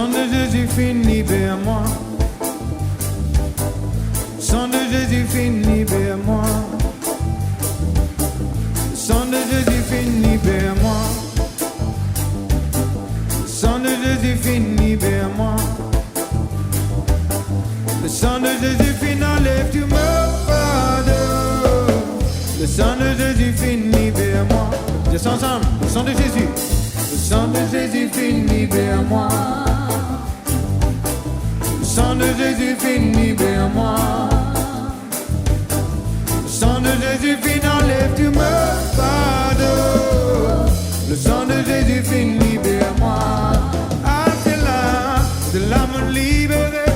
sang de Jésus-Christ, libère-moi. Le sang de Jésus-Christ, libère-moi. Le sang de Jésus-Christ, libère-moi. Le sang de Jésus-Christ, libère-moi. Le sang de Jésus-Christ, enlève tout mon fardeau. Le sang de Jésus-Christ, libère-moi. Dis ensemble, le sang de Jésus. Le sang de Jésus-Christ, libère-moi. Le sang de Jésus-Christ, libère-moi. Le sang de Jésus-Christ, enlève tout mon fardeau. Le sang de Jésus-Christ, libère-moi. Ah, c'est là me libérer,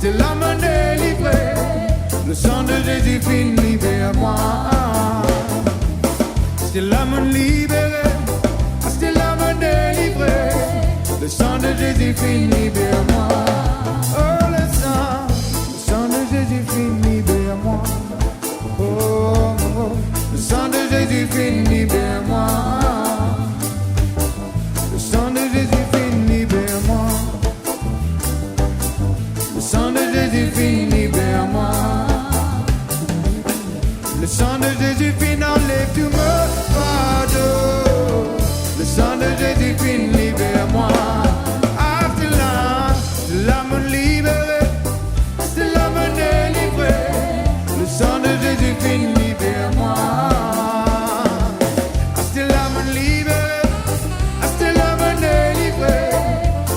c'est là me délivrer. Le sang de Jésus-Christ, libère-moi. C'est là me libérer, c'est là me délivrer. Le sang de Jésus-Christ, libère-moi. Oh, le sang de Jésus-Christ, libère-moi. Oh, oh, oh, le sang de Jésus-Christ, libère-moi. Le sang de Jésus-Christ, libère-moi. Le sang de Jésus-Christ, libère-moi. Le sang de Jésus-Christ, enlève tout mon fardeau. Le sang de Jésus-Christ, libère-moi. Ah, c'est là me libérer, c'est là me délivrer. Le sang de Jésus-Christ, libère-moi. Ah, c'est là me libérer, ah, c'est là me délivrer.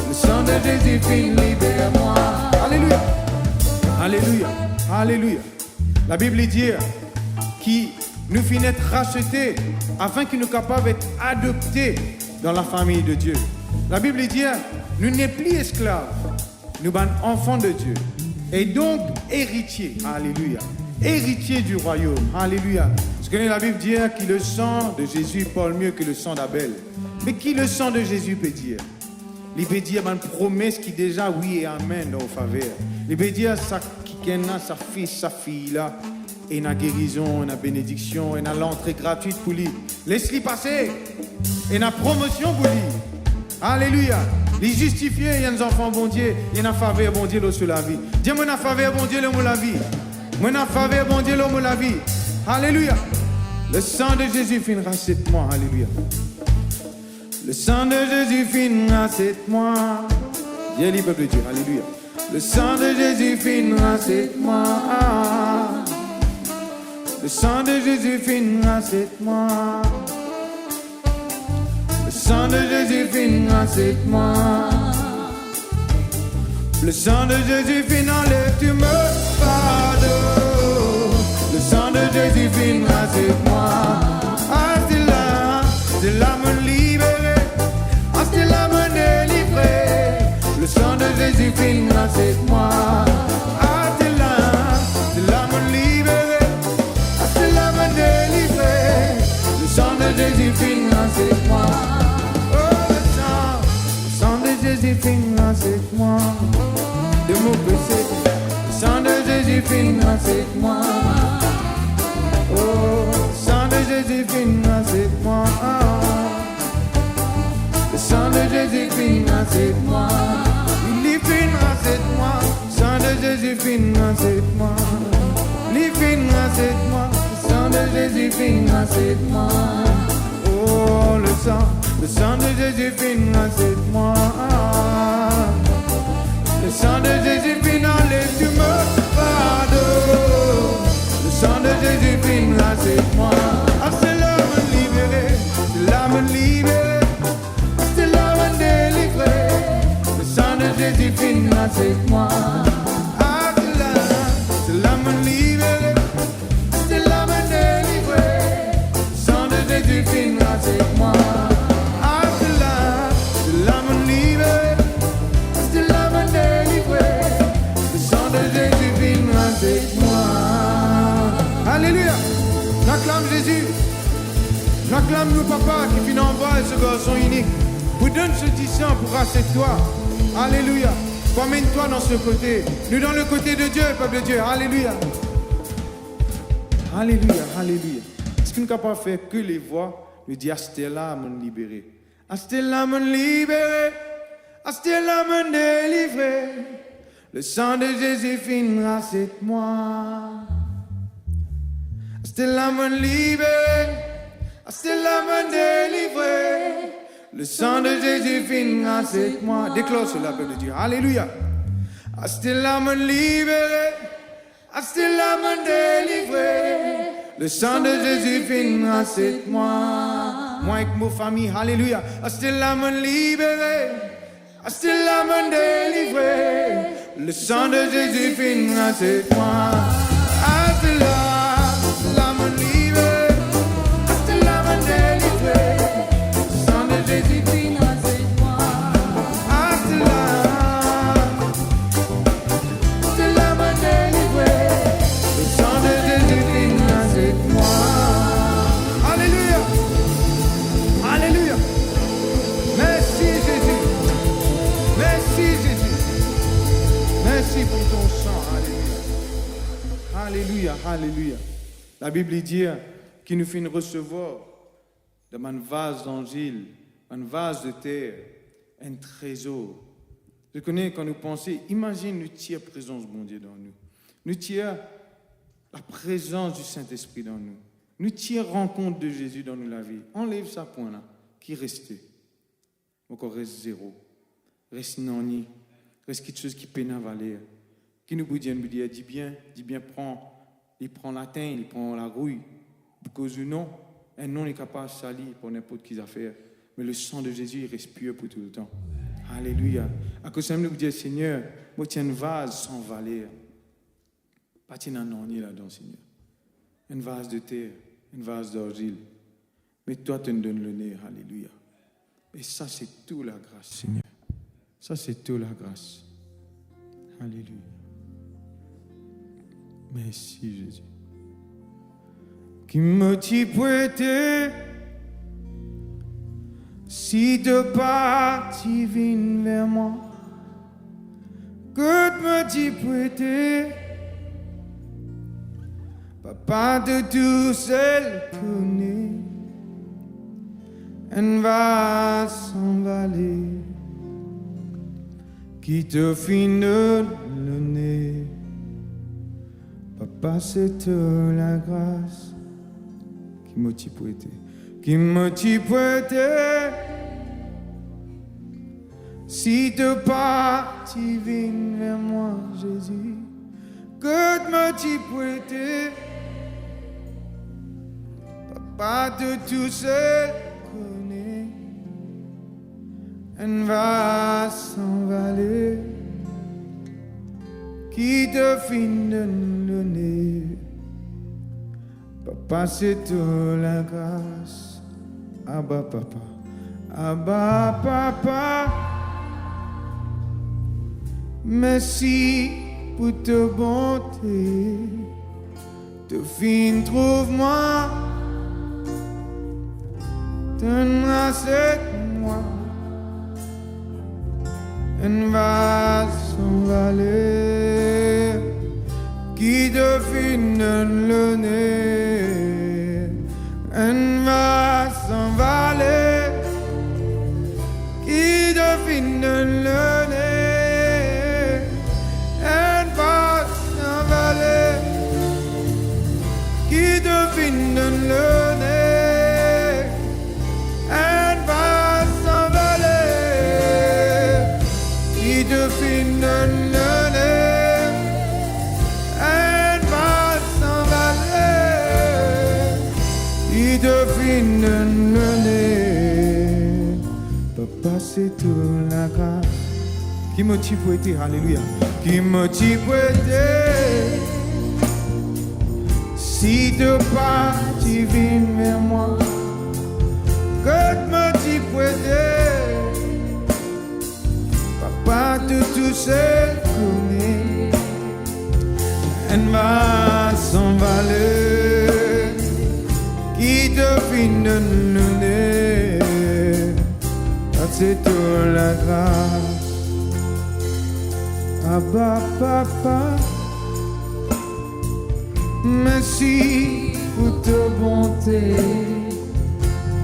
Le sang de Jésus-Christ, libère-moi. Alléluia, alléluia, alléluia. La Bible dit qui nous fit être rachetés afin qu'il nous capable d'être adoptés dans la famille de Dieu. La Bible dit nous n'est plus esclaves, nous sommes enfants de Dieu et donc héritiers. Alléluia. Héritiers du royaume. Alléluia. Parce que la Bible dit que le sang de Jésus parle mieux que le sang d'Abel. Mais qui le sang de Jésus peut dire? Il peut dire une promesse qui déjà oui et amen dans vos faveurs. Il peut dire ça qui a sa fille là. Et une guérison, une bénédiction, et une l'entrée gratuite pour lui. Laisse-lui passer. Et une promotion pour lui. Alléluia. Les justifiés, il y a des enfants, bon Dieu. Il y a une faveur, bon Dieu, sur la vie. Dis-moi une faveur, bon Dieu, l'homme la vie. Moi, une faveur, bon Dieu, l'homme la vie. Alléluia. Le sang de Jésus finit rachète-moi. Alléluia. Le sang de Jésus finit rachète-moi. Dieu, il peut le dire. Alléluia. Le sang de Jésus finit rachète-moi. Le sang de Jésus finit rachète-moi. Le sang de Jésus finit rachète-moi. Le sang de Jésus finit enlève tout mon fardeau. Le sang de Jésus finit rachète-moi. Ah, c'est là me libérer. Ah, c'est là me délivrer. Le sang de Jésus finit rachète-moi. Ah, c'est là me libérer. Le sang de Jésus finit rachète-moi. Oh, le sang de Jésus finit rachète-moi. De mon péché, le sang de Jésus finit rachète-moi. Oh, le sang de Jésus finit rachète-moi. Le sang de Jésus finit rachète-moi. Il finit rachète-moi. Le sang de Jésus finit rachète-moi. Il finit rachète-moi. Le sang de Jésus finit rachète-moi. Oh, le sang de Jésus finit rachète-moi. Le sang de Jésus finit enlève tout mon fardeau. Le sang de Jésus finit rachète-moi. Ah, c'est là me libérer, c'est là me libérer, c'est là me délivrer. Le sang de Jésus finit rachète-moi. Ah, c'est là me libérer. Jésus finit rachète-moi. Ah, c'est là me libérer, c'est là me délivrer. Le sang de Jésus finit rachète-moi. Alléluia. J'acclame Jésus. J'acclame nous papa qui finit envoie ce garçon unique. Vous donne ce sang pour racheter-toi. Alléluia. Promène-toi dans ce côté. Nous dans le côté de Dieu, peuple de Dieu. Alléluia. Alléluia, alléluia. Est-ce qu'on ne peut pas faire que les voix lui disent Astella me libérer. Astella me libérer. Astella me délivrer. Le sang de Jésus finira cette moi. Astella me libérer. Astella me délivrer. Le sang de Jésus finira cette moi. Déclare cela, peuple de Dieu. Alléluia. Astella me libérer. Astella me délivrer. Le sang de Jésus finira cette moi. Moi avec ma famille. Alléluia. Astella me libérer. Astella me délivrer. Le sang de Jésus finira cette moi. Astella me libérer. Astella me délivrer. Le sang de Jésus finira cette moi. Astella me délivrer. Le sang de Jésus finira cette moi. Alléluia. Alléluia. Merci Jésus. Merci Jésus. Merci pour ton sang. Alléluia. Alléluia. Alléluia. La Bible dit qu'il nous fait recevoir de un vase d'argile, un vase de terre, un trésor. Je connais quand nous pensons, imagine nous tire présence de mon Dieu dans nous. Nous tire la présence du Saint-Esprit dans nous. Nous tire rencontre de Jésus dans nous la vie. Enlève ça point là, qui restait. Encore reste zéro. Reste nani. Reste quelque chose qui peine à valer. Qui nous dit bien, il prend la teinte, il prend la rouille. Parce que non, un nom est capable de salir pour n'importe qui affaire. Mais le sang de Jésus, il reste pur pour tout le temps. Alléluia. À cause de ça, nous disons, Seigneur, moi, tiens un vase sans valeur. Pas tiens un ornier là-dedans, Seigneur. Un vase de terre, un vase d'argile. Mais toi, tu nous donnes le nez. Alléluia. Et ça, c'est toute la grâce, Seigneur. Ça, c'est toute la grâce. Alléluia. Merci, Jésus. Qui me dit prêter si de parti viens vers moi? Que me dit prêter papa de tout seul connaît, elle va s'emballer, qui te finit le nez. Papa, c'est la grâce qui m'a prêté, qui m'a prêté. Si de parti viens vers moi, Jésus, que me prêté. Papa, de tout seul connaît, elle va s'envaler, qui te finit le nez. Papa, c'est toute la grâce. Abba, papa. Abba, papa. Merci pour ta bonté. Te fin, trouve-moi. Donne-moi cette moi. Elle va s'envaler, qui devine le nez. Elle va s'envaler, qui devine le nez. Elle va s'envaler, qui devine le nez. Elle va s'envaler, qui devine le nez. Elle va s'envaler, qui devine le nez. Papa, c'est toute la grâce qui me t'y prêté, alléluia, qui me t'y prêté. Si de parti viens vers moi, que me t'y prêté. Papa, de tout seul connaît, elle va s'envaler, qui devine le nez. C'est toute la grâce. Abba, papa, merci pour ta bonté.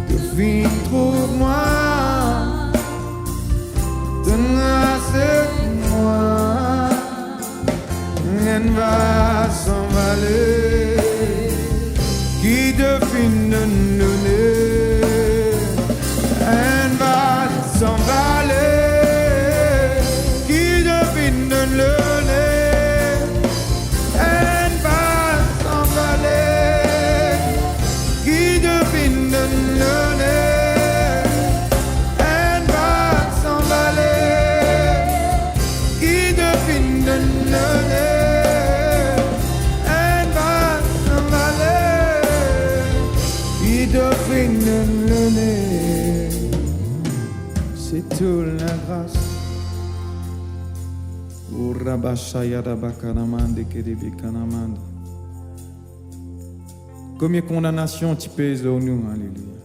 Devine, trouve-moi. Donne elle va s'envoler, qui devine le nez, elle va s'envoler, qui devine le nez, elle va s'envoler, qui devine le nez, elle va s'envoler, qui devine le nez. C'est tout la grâce. Combien de condamnations tu pèses sur nous, alléluia.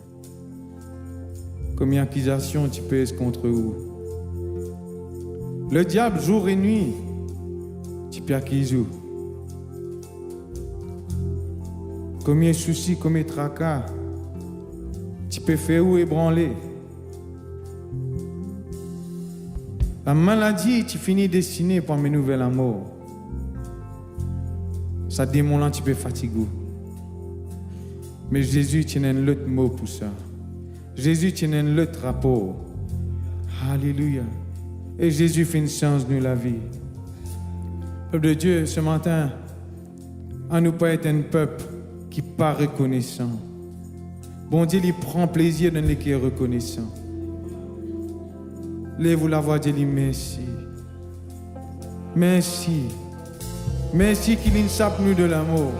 Combien d'accusations tu pèses contre vous. Le diable, jour et nuit, tu peux accuser. Combien de soucis, combien de tracas, tu peux faire ou ébranler. La maladie, tu finis destinée pour mes nouvelles amours. Ça démon-là, tu peux fatiguer. Mais Jésus, tu as un autre mot pour ça. Jésus, tu as un autre rapport. Alléluia. Et Jésus fait une science de la vie. Peuple de Dieu, ce matin, à nous pas être un peuple qui n'est pas reconnaissant. Bon Dieu, il prend plaisir dans les qui est reconnaissant. Lève-vous la voix, Dieu, merci. Merci. Merci qu'il nous sape nous de l'amour.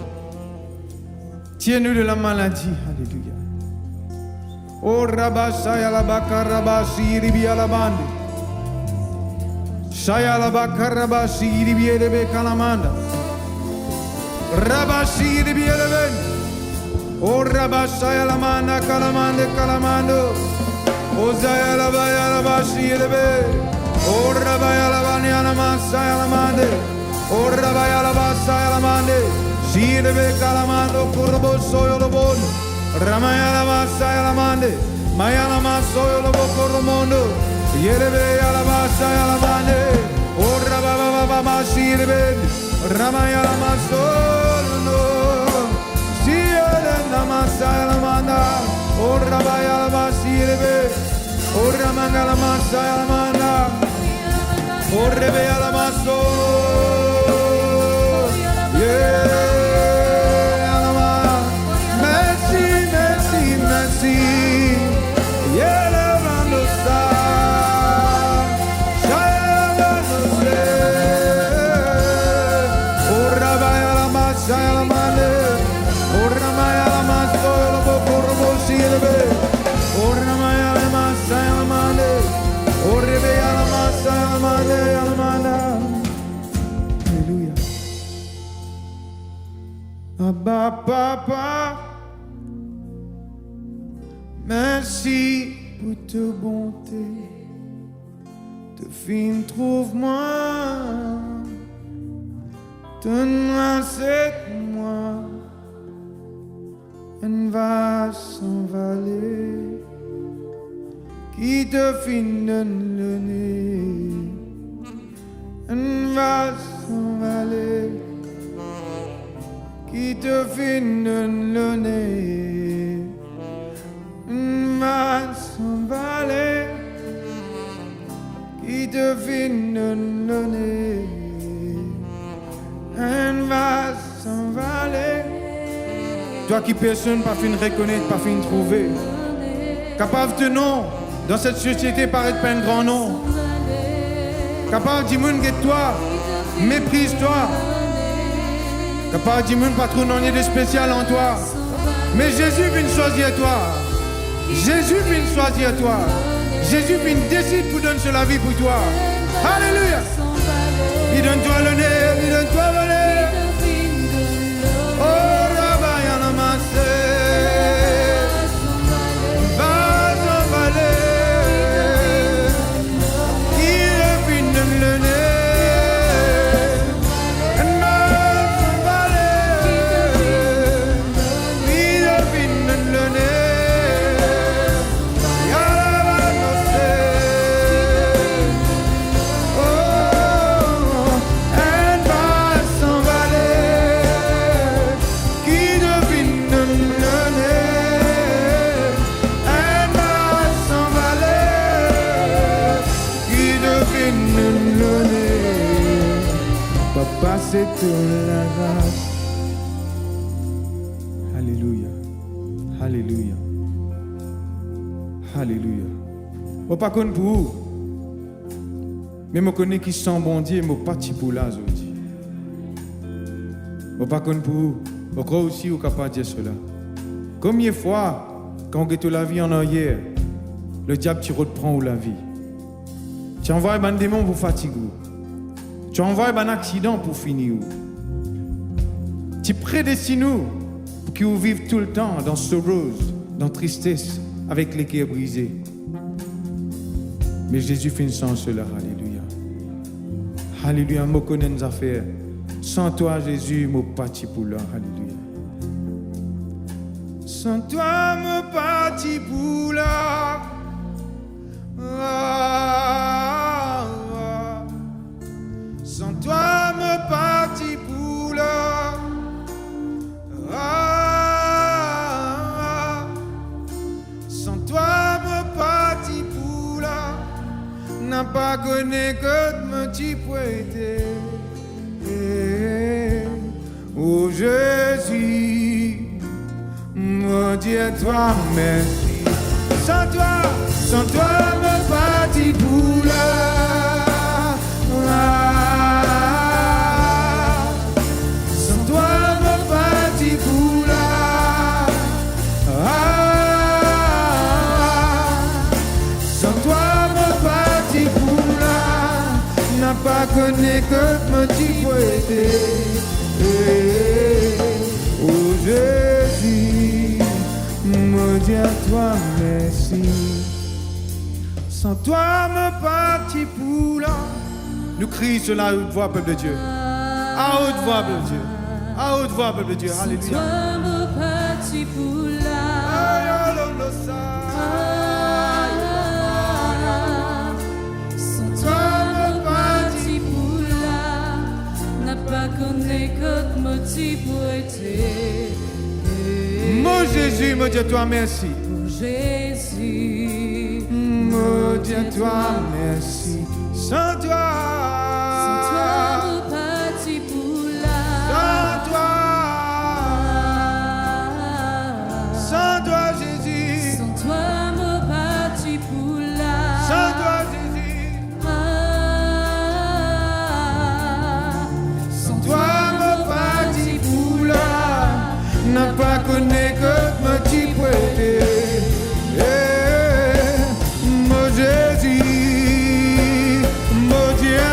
Tiens-nous de la maladie. Alléluia. Oh, Rabba, Shaya la Baka, Rabba, Shiribi à la bande. Shaya la Baka, Rabba, Shiribi à la Bekalamanda. Rabba, Shiribi à la bande. Oh, Rabba, Shaya la Manda, Kalamande, Kalamando. Oh, Zaya la Baya la Bashi, oh, Rabaya la Banya la Masaya la Mande. Oh, Rabaya la Basaya la Mande. Shirebe Kalamando, Kurbo Soyo lo Bon. Ramaya la Basaya la Mande. Maya la Masoyo lo Bokoromondo. Yerebe la Basaya la Mande. Oh, Rababa Mashirebe. Ramaya la Masoyo. Shirebe la Masaya la Manda. Oh, Rabaya la Basirebe. Oh, Ramanga la Masaya la Manda. Oh, Rebea la Maso. Yeah, Alama. Merci, merci, merci. Yeah, le Mando sa. Shaya Mando se. Oh, Rabaya la Masaya la Manda. Oh, Ramaya la Maso. Oh, Ramaya la Masaya la Manda. Oh, Rebea la Masaya la Manda. Alléluia. Abba Papa, merci pour ta bonté. Te fin trouve-moi, donne-moi cette moi. Elle va s'envoler, qui te finit le nez. Elle va s'envoler, qui te finit le nez. Elle va s'envoler, qui te finit le nez. Elle va s'envoler. Toi qui personne pas fin reconnaître, pas fin trouver. Capable de nom, dans cette société paraît pas un grand nom. Capable de monde que toi, méprise-toi. Capable de monde pas trop non de spécial en toi. Mais Jésus vient choisir toi. Jésus vient choisir toi. Jésus vient décide pour donner la vie pour toi. Alléluia. Il donne toi l'honneur, il donne toi l'honneur. Oh, la grâce. Alléluia. Alléluia. Alléluia. Je ne sais pas pour vous, mais je connais qui sont bon Dieu, je ne suis pas pour là aujourd'hui. Je ne sais pas pour vous, je crois aussi que vous êtes capable de dire cela. Combien de fois, quand on a la vie en arrière, le diable te reprend la vie. Tu envoies un démon pour fatiguer. Tu envoies un accident pour finir. Tu prédestines pour qu'ils vivent tout le temps dans ce rose, dans la tristesse, avec les cœurs brisés. Mais Jésus fait sans cela. Alléluia. Alléluia. Je connais nos affaires. Sans toi, Jésus, je suis parti pour là. Alléluia. Sans toi, je suis parti pour là. Sans toi, je suis parti pour là. Sans toi, je suis parti pour là. N'a pas connu que me tu prêtais. Oh Jésus, mon Dieu, toi merci. Sans toi, me parti pour là. Sans toi, me parti pour là. Sans toi, me parti pour là. N'a pas connu que me tu prêtais. Oh Jésus, mon Dieu, toi merci. Sans toi, me parti pour là. Nous crions cela à haute voix, peuple de Dieu. À haute voix, peuple de Dieu. À haute voix, peuple de Dieu. Alléluia. Sans toi, me parti pour là. Sans toi, me parti pour là. N'a pas connu que motif pour être. Mon Jésus, mon Dieu, toi merci. Mon Jésus, mon Dieu, toi merci. Sans toi, me parti pour là. Sans toi, Jésus. Sans toi, me parti pour là. Sans toi, Jésus. Sans toi, me parti pour là. N'a pas connu que me tu prêtais. Mon Jésus, mon Dieu,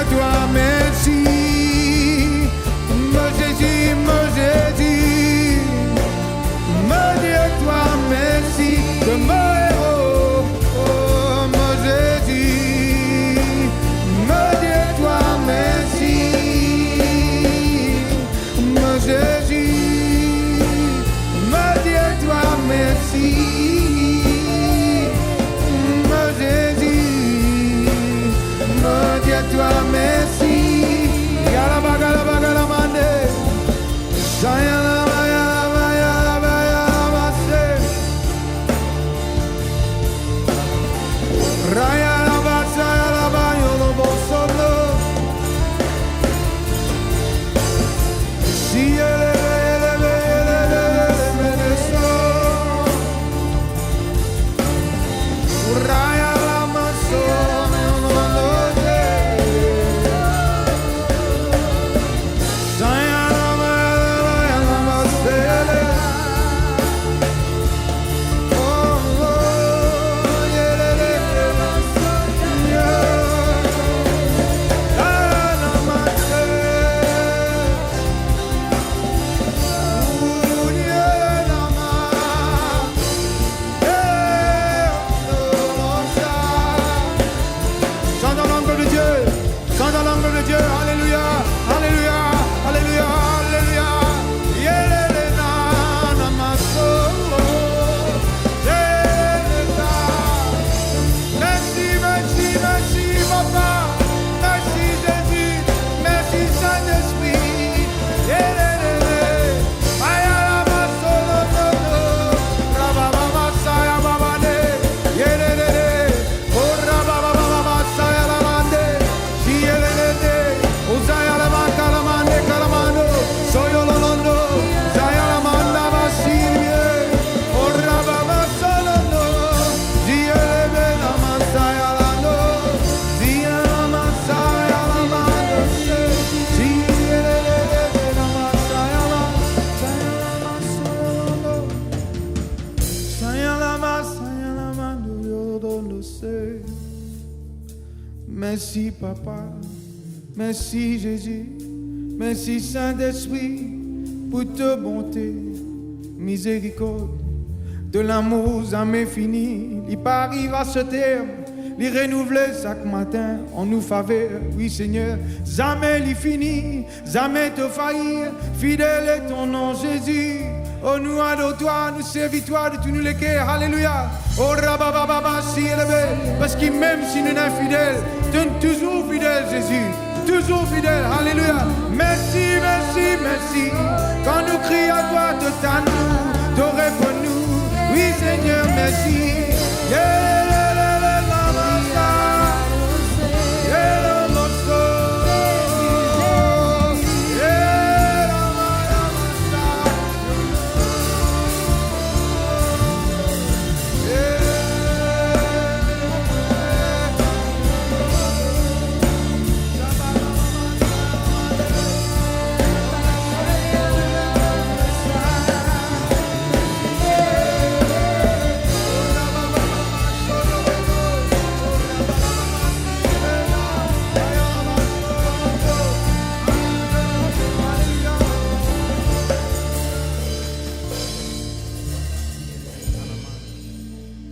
Merci Papa, merci Jésus, merci Saint-Esprit pour ta bonté, miséricorde, de l'amour jamais fini. Il pas arrive à ce terme, il renouveler chaque matin en nous faveur. Oui Seigneur, jamais il finit, jamais te faillir. Fidèle est ton nom Jésus. Oh nous adore-toi, nous servis-toi de tous nous les cœurs. Alléluia. Oh rabababa si élevé, parce que même si nous sommes fidèles, tu es toujours fidèle Jésus. Toujours fidèle, alléluia. Merci, merci, merci. Quand nous crions à toi, tu t'annonces, tu réponds-nous. Oui, Seigneur, merci. Yeah, la, la, la, la, la, la. Yeah, la, la, la. Yeah, la, la, la, la.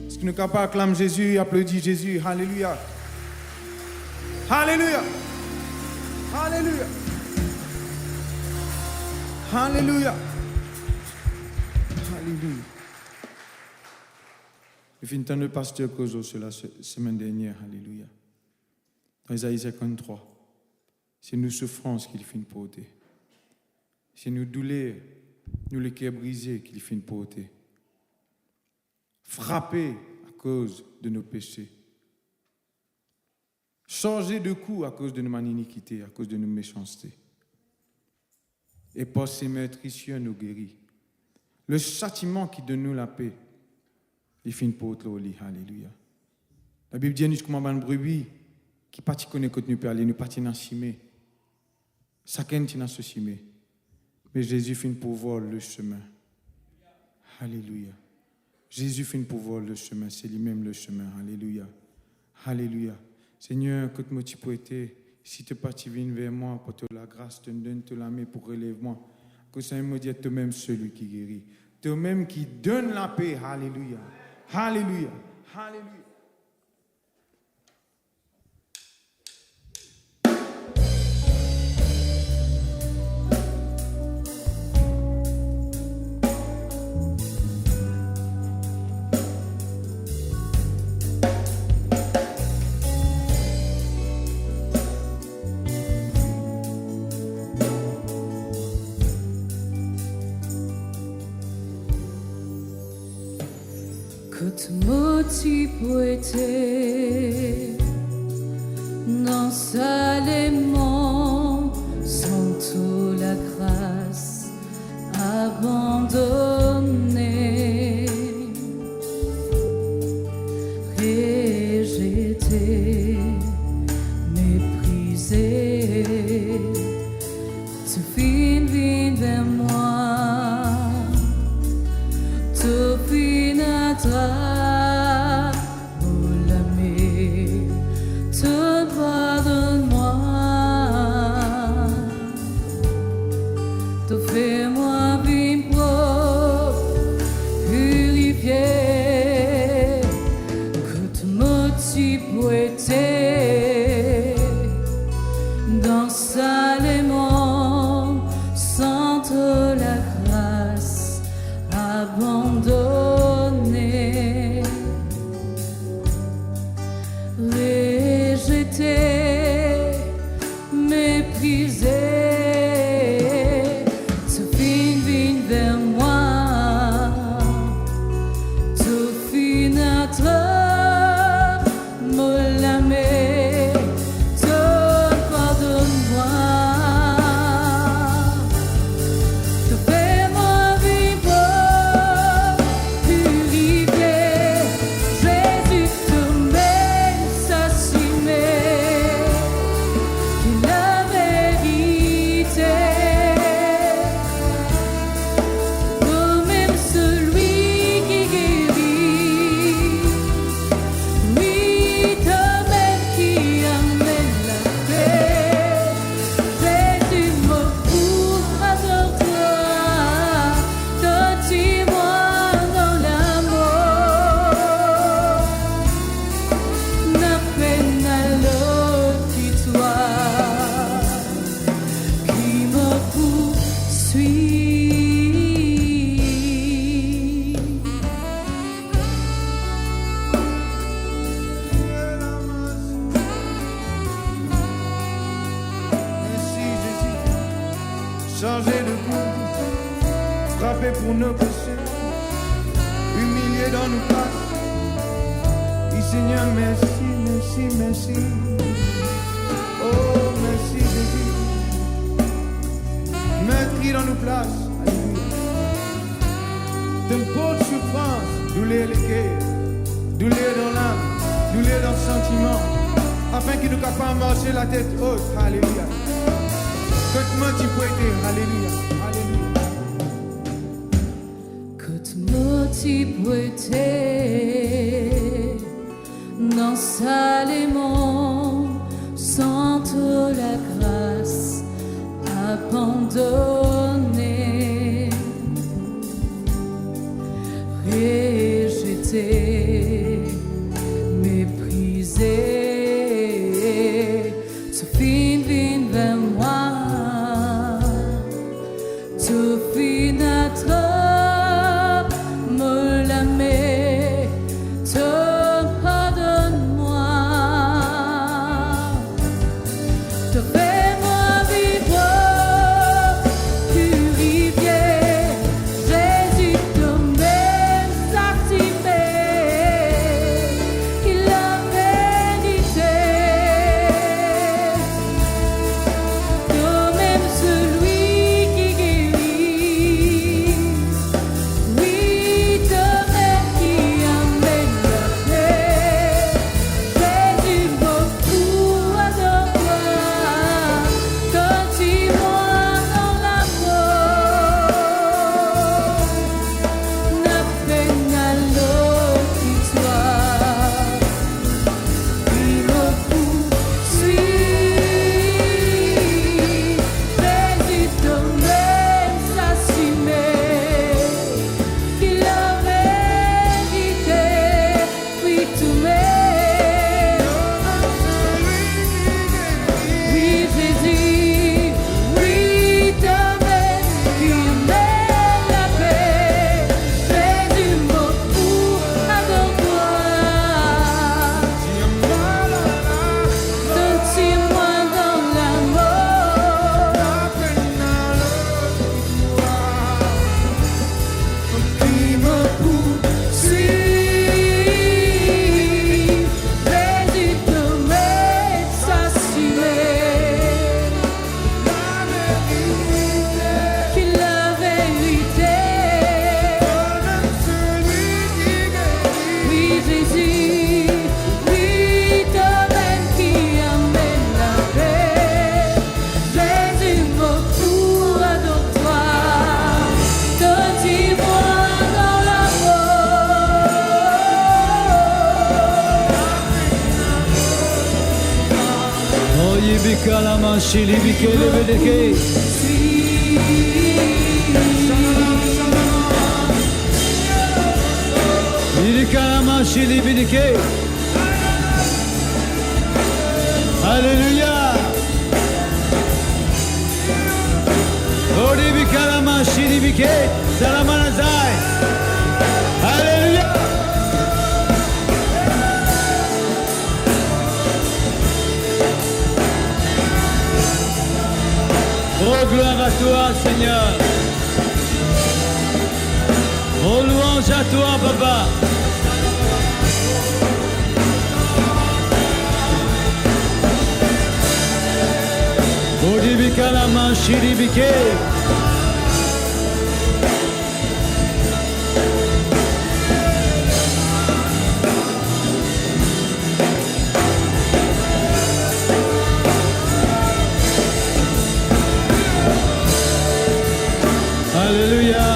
Est-ce que nous sommes capables d'acclamer Jésus, applaudir Jésus? Alléluia. Alléluia. Alléluia. Alléluia. Alléluia. Je finis d'entendre le pasteur Kozo sur la semaine dernière. Alléluia. Dans Isaïe 53, c'est nos souffrances qu'il finit pour ôter. C'est nos douleurs, nous les cœurs brisés qu'il finit pour ôter. Frappés à cause de nos péchés. Chargés de coups à cause de nos iniquités, à cause de nos méchancetés. Et par ses meurtrissures nous guérit. Le châtiment qui donne nous la paix, il finit pour autre lit. Alléluia. La Bible dit nous comme un brebis qui pas connaît que nous peut aller, nous pas dans chimé. Chacun est dans ce chimé. Mais Jésus finit pour voir le chemin. Alléluia. Jésus finit pour voir le chemin, c'est lui-même le chemin. Alléluia. Alléluia. Seigneur, que tu peux être, si tu parti viens vers moi, pour te la grâce, te donne te la main pour relève-moi. Que Seigneur me dise, toi-même celui qui guérit. Toi-même qui donne la paix. Alléluia. Alléluia. Alléluia. Moti poete non salement sans toute la grâce abandonnée, rejetée, méprisée, tu viens vers moi, tu viendras. Fais-moi vivre, purifier, que tu motives pour être dans salement, sans la grâce abandonnée, rejetée, méprisée. Fais le cou, frappé pour nos péchés, humilié dans nos places. Et Seigneur, merci, merci, merci. Oh, merci Jésus. Meurtri dans nos places. Alléluia. D'une peau de souffrance, douleur le cœur, douleur dans l'âme, douleur dans le sentiment, afin qu'il nous capable de marcher la tête haute. Alléluia. Comment tu peux aider? Alléluia. Comment tu peux aider dans salement sans toute la grâce abandonnée, rejetée, méprisée, tu viens vers moi. Tu finis trop me l'aimer, te pardonne-moi, te fais-moi vivre, purifié, Jésus te met satisfait, qu'il a vérité, toi-même celui. Alléluia. Alléluia. Oh, gloire à toi, Seigneur. Oh, louange à toi, Papa. Odibika la manchiribike. Alléluia.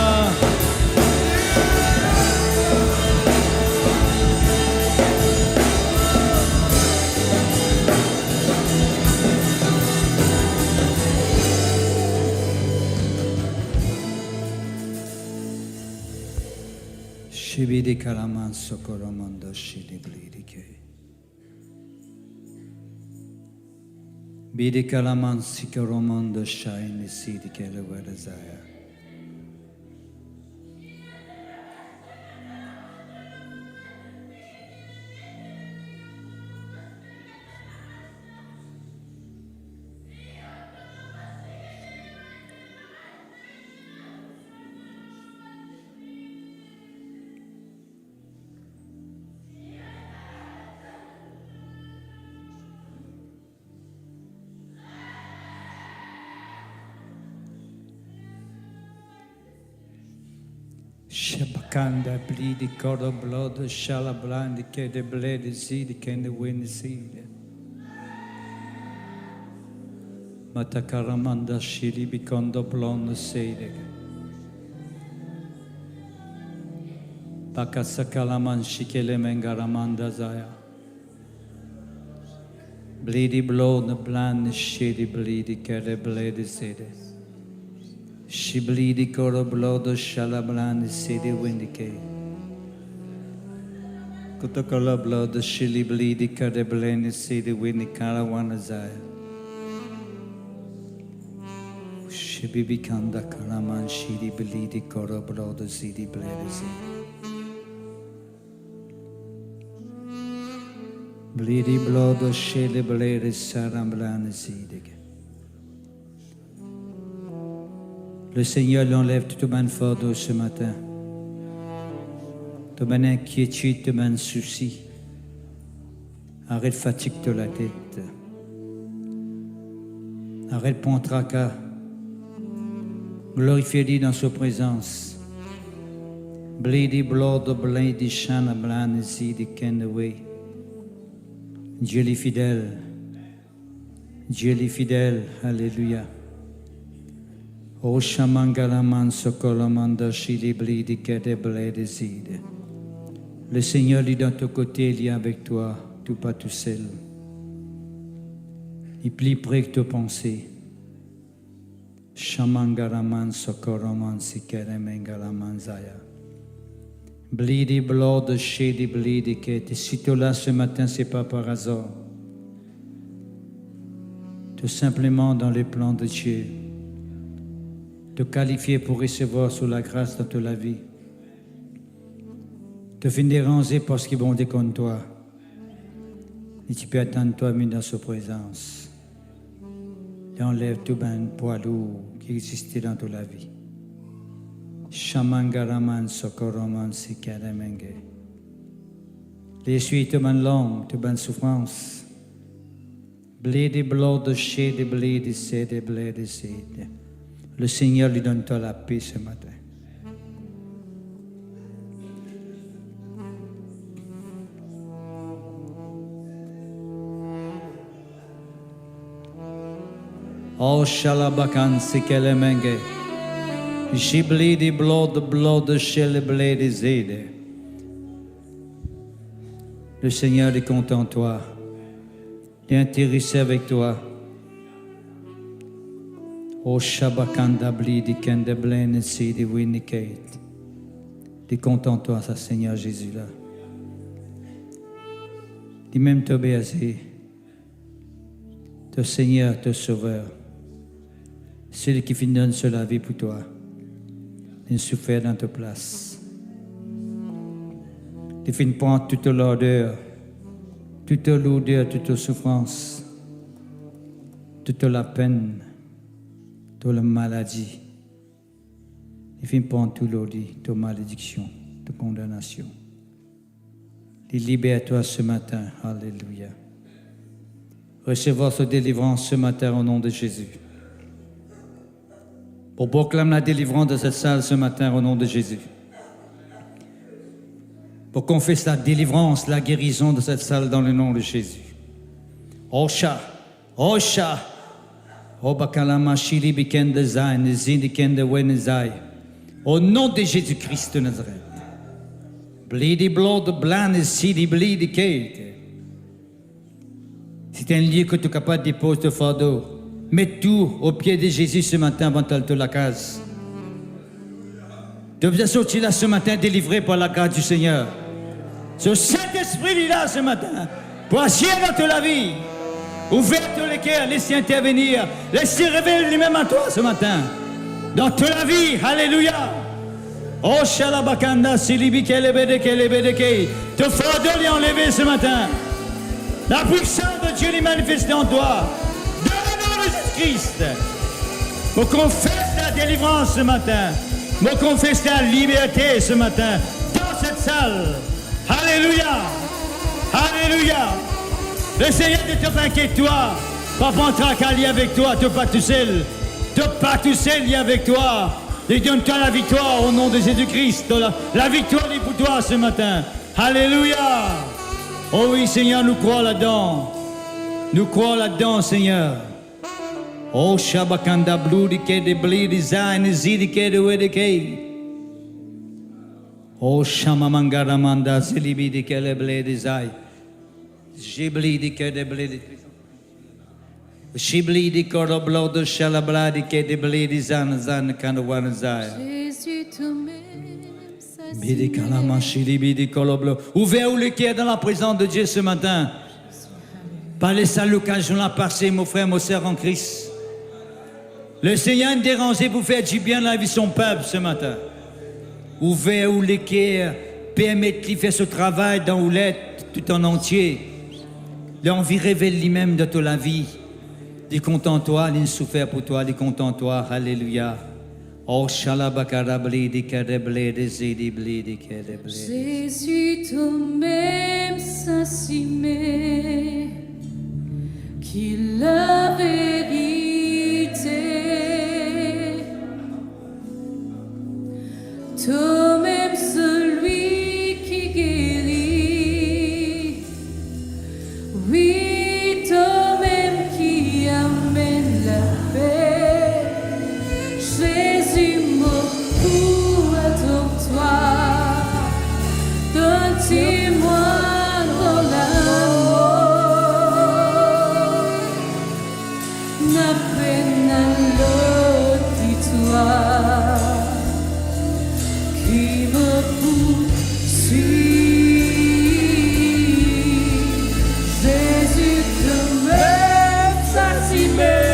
Shibidi kalaman sokoromondo shiliblidike. Bidi kalaman sikoromondo shine sidike lewadazaya. Shabakanda bleed the color blood, the shalablan, the kid, the blade, the seed, the can the wind, the seed. Matakaramanda shili bikondo blonde seed. Pakasakalaman shikele mengaramanda zaya. Bleedy blood, the bland, the shitty bleedy, kede blade, seed. She bleedy color blood, the shalablan, the city windicate. Kutokola blood, the shilly bleedy, kede blend, the city windicarawana zaya. She bibikanda karaman, shitty bleedy color blood, the city blade, bleedy blood, the shilly blade, the saramblan, the city. Le Seigneur l'enlève toute bonne fardeau ce matin. Toute bonne inquiétude, toute bonne souci. Arrête fatigue de la tête. Arrête point tracas. Glorifie-lui dans sa présence. Bleedy blood, bleedy shana blan, zidi kendaway. Dieu est fidèle. Dieu est fidèle. Alléluia. O Shamangalaman Sokolamanda Shilibli di Kedeble de Zide. Le Seigneur dit dans ton côté, il est avec toi, tout pas tout seul. Il plie près que tes pensées. Shamangalaman Sokolaman Sikeремengalaman Zaya. Blidi blood shady blidi que si tu es là ce matin, c'est pas par hasard. Tout simplement dans les plans de Dieu. Te qualifier pour recevoir sous la grâce dans toute la vie. Te finir déranger parce qu'ils vont dire contre toi. Et tu peux attendre toi-même dans sa présence. Et enlève tout ben poids lourd qui existait dans toute la vie. Shamangaraman sokoroman sikaremenge. L'essuie tout ben langue, tout ben souffrance. Blé blood de chez des blé de cé des blé de cé. Le Seigneur lui donne toi la paix ce matin. Oh shalabakan sikelemenge. Shibli di blood sheleblé des aides. Le Seigneur est content de toi. Il est intéressé avec toi. O Shabakanda blidi kende blene si di winicate. Dis content-toi, ça, Seigneur Jésus là. Dis même t'obéir, ton Seigneur, ton Sauveur, celui qui donne sur la vie pour toi, il souffert dans ta place. Il finit prendre toute l'odeur, toute l'odeur, toute la souffrance, toute la peine. Toute la maladie, il finit prendre tout l'audit, toute malédiction, toute condamnation. Il libère toi ce matin, alléluia. Recevoir cette délivrance ce matin au nom de Jésus. Pour proclamer la délivrance de cette salle ce matin au nom de Jésus. Pour confesser la délivrance, la guérison de cette salle dans le nom de Jésus. Osha, Osha. Au nom de Jésus-Christ de Nazareth. Bleedy blood, blanc, city, bleedy cake. C'est un lieu que tu es capable de déposer de fardeau. Mets tout au pied de Jésus ce matin avant de la case. Tu viens sortir là ce matin délivré par la grâce du Seigneur. Ce Saint-Esprit est là ce matin pour agir dans toute la vie. Ouverte les cœurs, laissez intervenir, laissez révéler lui-même à toi ce matin. Dans toute la vie, alléluia. Oh, Shalabakanda, Silibi, Kelebedeke, te fardeau est enlevé ce matin. La puissance de Dieu est manifestée en toi. Dans le nom de Jésus-Christ. Pour qu'on fasse la délivrance ce matin. Pour qu'on fasse la liberté ce matin. Dans cette salle. Alléluia. Alléluia. Le Seigneur ne te inquiète toi. Papa Tracali avec toi, tu pas tout seul. Tu pas tout seul, il est avec toi. Et donne-toi la victoire au nom de Jésus-Christ. La victoire est pour toi ce matin. Alléluia. Oh oui, Seigneur, nous croyons là-dedans. Nous croyons là-dedans, Seigneur. Oh, Shabakanda Blue, the K, the Bleed, the Zayn, the Z, the K, the way, the K. Oh, Shamamangaramanda, Zilibi, the K, the Bleed, the Zay. Jibli, the K, the Bleed, Shibli, the K, the Blood, the Shalabla, the K, the Bleed, the Zan, Zan, kind of one Zay. Jésus toi-même, ça Bidi Kalama, Shilibi, the Koloblo. Ouvert ou le quai dans la présence de Dieu ce matin. Pas laisser l'occasion la passer, mon frère, mon sœur en Christ. Le Seigneur est dérangé pour faire du bien à la vie de son peuple ce matin. Ouvert ou l'équerre, permettre qu'il fasse ce travail dans Oulette tout en entier. L'envie révèle lui-même de toute la vie. Dis content-toi, il souffert pour toi, dis content-toi, alléluia. Oh, shalabakarablé, di kadeblé, di zidibli, di kadeblé. Jésus toi-même s'assimait, qu'il la vérité. Toi-même celui qui guérit, oui, toi-même qui amène la paix. Jésus, mon pour attends-toi, donne-moi dans l'amour, n'a peine à l'autre, dis-toi. Qui me poursuit, Jésus toi-même s'assimait,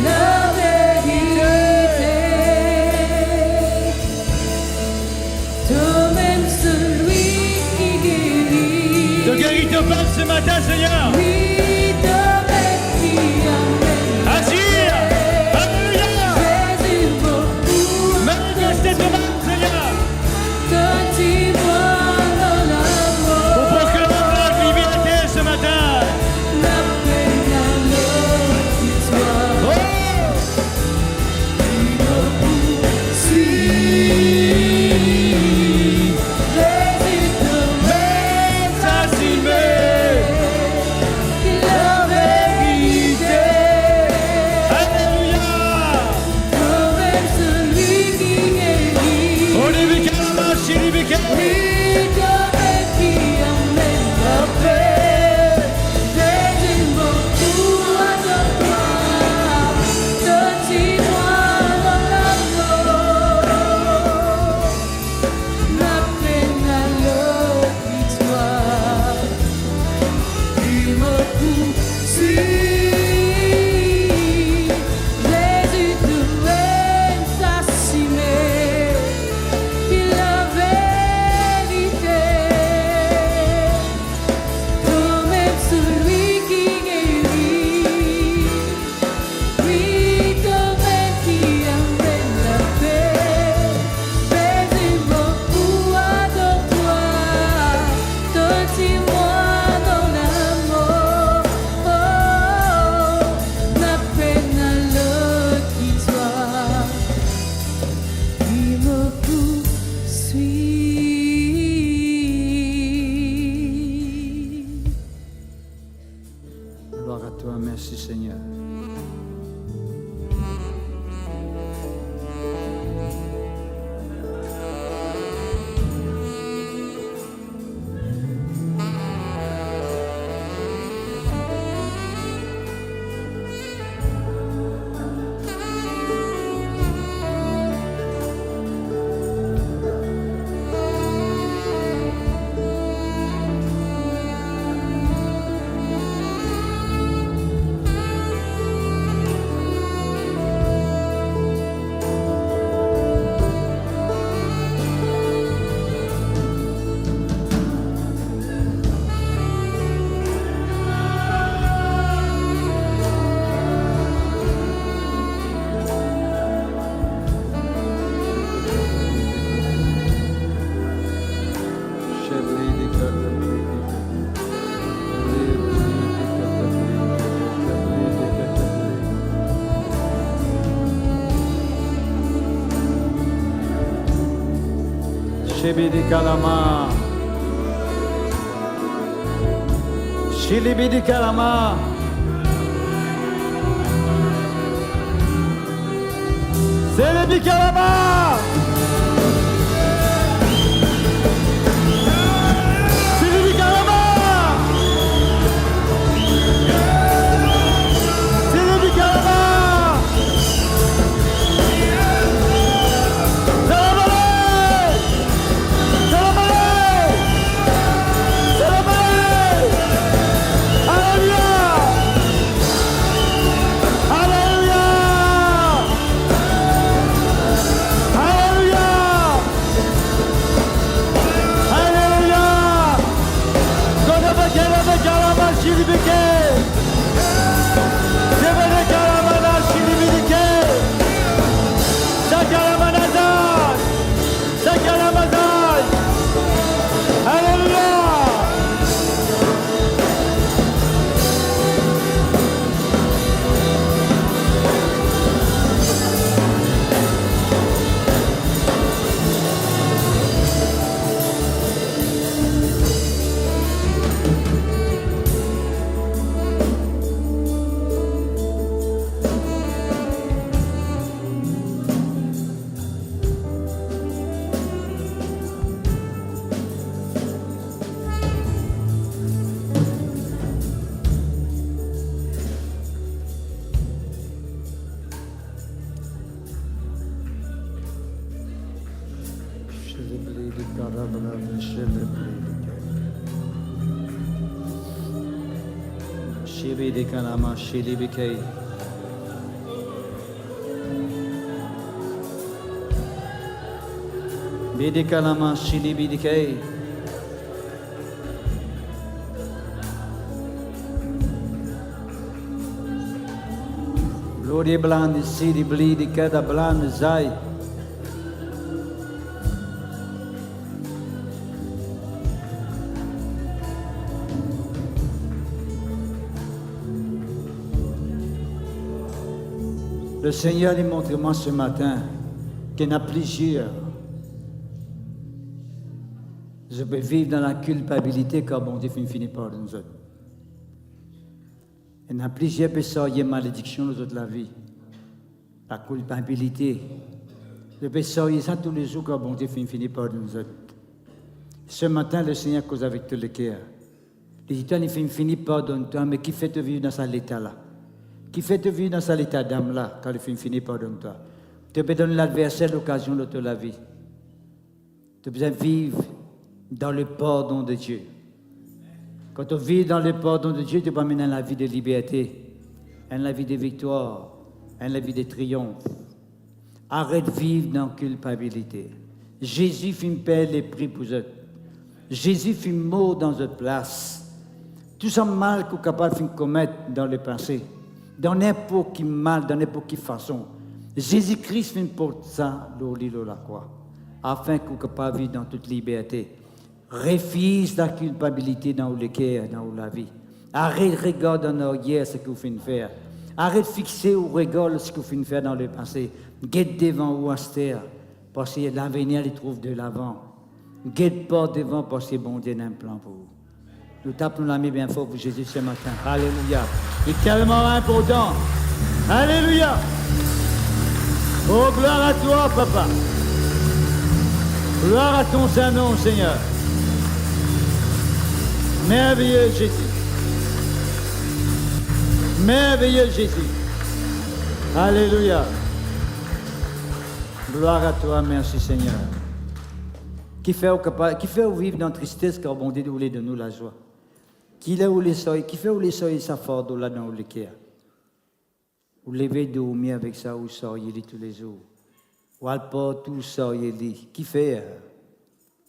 la vérité, toi-même celui qui guérit. De guéris ton peuple ce matin, Seigneur. Oui, toi-même qui amène. Agir. Alléluia. Jésus beaucoup. Manifestez ton âme, Seigneur. Donne-moi dans l'amour. Pour proclamer la liberté ce matin. La peine à l'autre, dis-toi. Oh. Qui me poursuit. Jésus toi-même S'assumer. Shibidi Kalama. Shilibidi Kalama. Zelebi Kalama. Shilibi Kalama. Shilibi Kalama. Shibidi Kalama, Shilibike. Bidi Kalama, Shilibidike. Lodi Bland, Sidi Blidi, Kada Bland, Zai. Le Seigneur lui montre-moi ce matin qu'il y en a plusieurs. Je peux vivre dans la culpabilité car bon Dieu finit par nous autres. Il y en a plusieurs personnes qui ont malédiction nous autres la vie. La culpabilité. Je peux sortir ça tous les jours car bon Dieu finit par nous autres. Ce matin, le Seigneur cause avec tout le cœur. Il dit, toi, il finit par toi, mais qui fait te vivre dans cet état-là? Qui fait te vivre dans cet état d'âme-là, quand le film finit par toi. Tu peux donner l'adversaire l'occasion de te la vie. Tu as besoin de vivre dans le pardon de Dieu. Quand tu vis dans le pardon de Dieu, tu peux amener la vie de liberté, la vie de victoire, la vie de triomphe. Arrête de vivre dans la culpabilité. Jésus fit payer les prix pour eux. Jésus fit mort dans notre place. Tout ce mal qu'on est capable de commettre dans le passé, dans n'importe quel mal, dans n'importe quelle façon. Jésus-Christ fait pour ça, la croix, afin qu'on soit capable de vivre dans toute liberté. Refuse la culpabilité dans le cœur, dans la vie. Arrête de regarder en arrière ce que vous faites faire. Arrête de fixer ou regarder ce que vous faites faire dans le passé. Guette devant ou astère, parce que l'avenir il trouve de l'avant. Guette pas devant, parce que bon Dieu a un plan pour vous. Nous tapons la main bien fort pour Jésus ce matin. Alléluia. Il est tellement important. Alléluia. Oh, gloire à toi, Papa. Gloire à ton Saint-Nom, Seigneur. Merveilleux Jésus. Merveilleux Jésus. Alléluia. Gloire à toi, merci Seigneur. Qui fait vivre dans la tristesse car bon Dieu voulait de nous la joie. Qui fait où les soyez sa fardeau là dans le cœur. Vous levez dormir avec ça, vous soyez tous les jours. Ou al pas tout soyez qui fait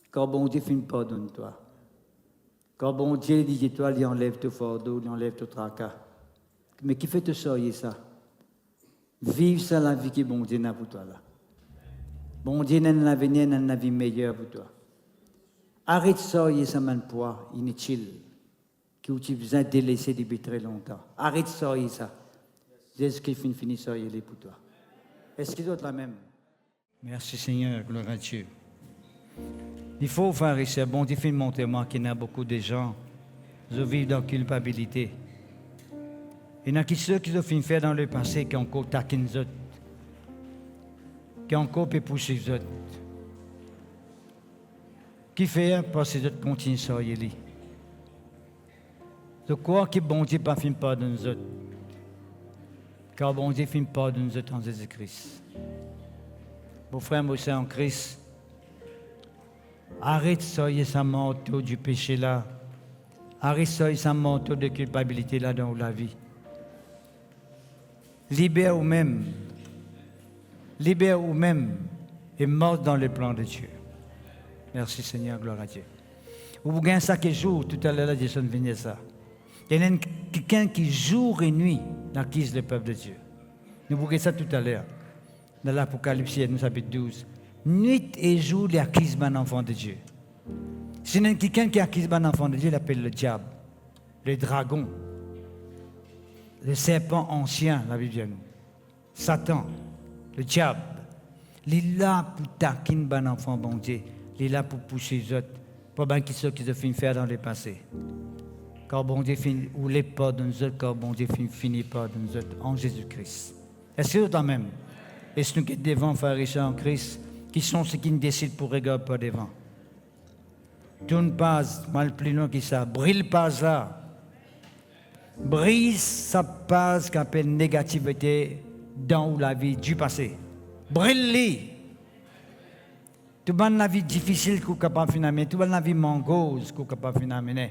quand bon Dieu finit pardonne-toi. Quand bon Dieu dit toi, il enlève tout fardeau, il enlève tout tracas. Mais qui fait te soyez ça? Vive ça la vie que bon Dieu n'a pour toi là. Bon Dieu n'a un avenir, n'a une vie meilleure pour toi. Arrête ça, il y a ça man poids inutile que tu as besoin de délaisser depuis très longtemps. Arrête ça, il y a ça. Jésus-Christ finit ça, il est pour toi. Est-ce qu'il doit être la même? Merci Seigneur, gloire à Dieu. Il faut, frères et sœurs, bon Dieu fait montrer moi qu'il y a beaucoup de gens qui vivent dans la culpabilité. Il y en a ceux qui ont fait dans le passé, qui ont encore taqué les autres, qui ont encore poussé les autres. Qui fait parce que les autres continuent à y aller. Je crois que bon Dieu ne finit pas de nous autres. Car bon Dieu ne finit pas de nous autres en Jésus-Christ. Mon frère, moi aussi en Christ, arrête de sa manteau du péché là. Arrête de sa manteau de culpabilité là dans la vie. Libère vous-même. Libère vous-même et mort dans le plan de Dieu. Merci Seigneur, gloire à Dieu. Vous gagnez ça qui jour, tout à l'heure, là, Jason venait ça. Il y a quelqu'un qui jour et nuit acquise le peuple de Dieu. Nous voyons ça tout à l'heure. Dans l'Apocalypse, nous chapitre 12. Nuit et jour, il acquise un enfant de Dieu. Si il y a quelqu'un qui acquise un enfant de Dieu, il appelle le diable, le dragon, le serpent ancien, la Bible dit à nous. Satan, le diable. Il est là pour taquiner un enfant bon Dieu. Il est là pour pousser les autres. Pas bien qu'ils ont fait faire dans le passé. Car bon Dieu finit, ou les pas de nous autres, car bon Dieu finit pas de nous autres en Jésus-Christ. Est-ce que c'est même? Est-ce que nous sommes devant, frères et sœurs en Christ, qui sont ceux qui nous décident pour regarder pas devant? Tourne pas, mal plus loin que ça. Brille pas là. Brise sa passe qu'on appelle négativité dans la vie du passé. Brille-les. Tout le monde la vie difficile qu'on est capable de faire, tout le monde la vie mangose qu'on est capable de faire.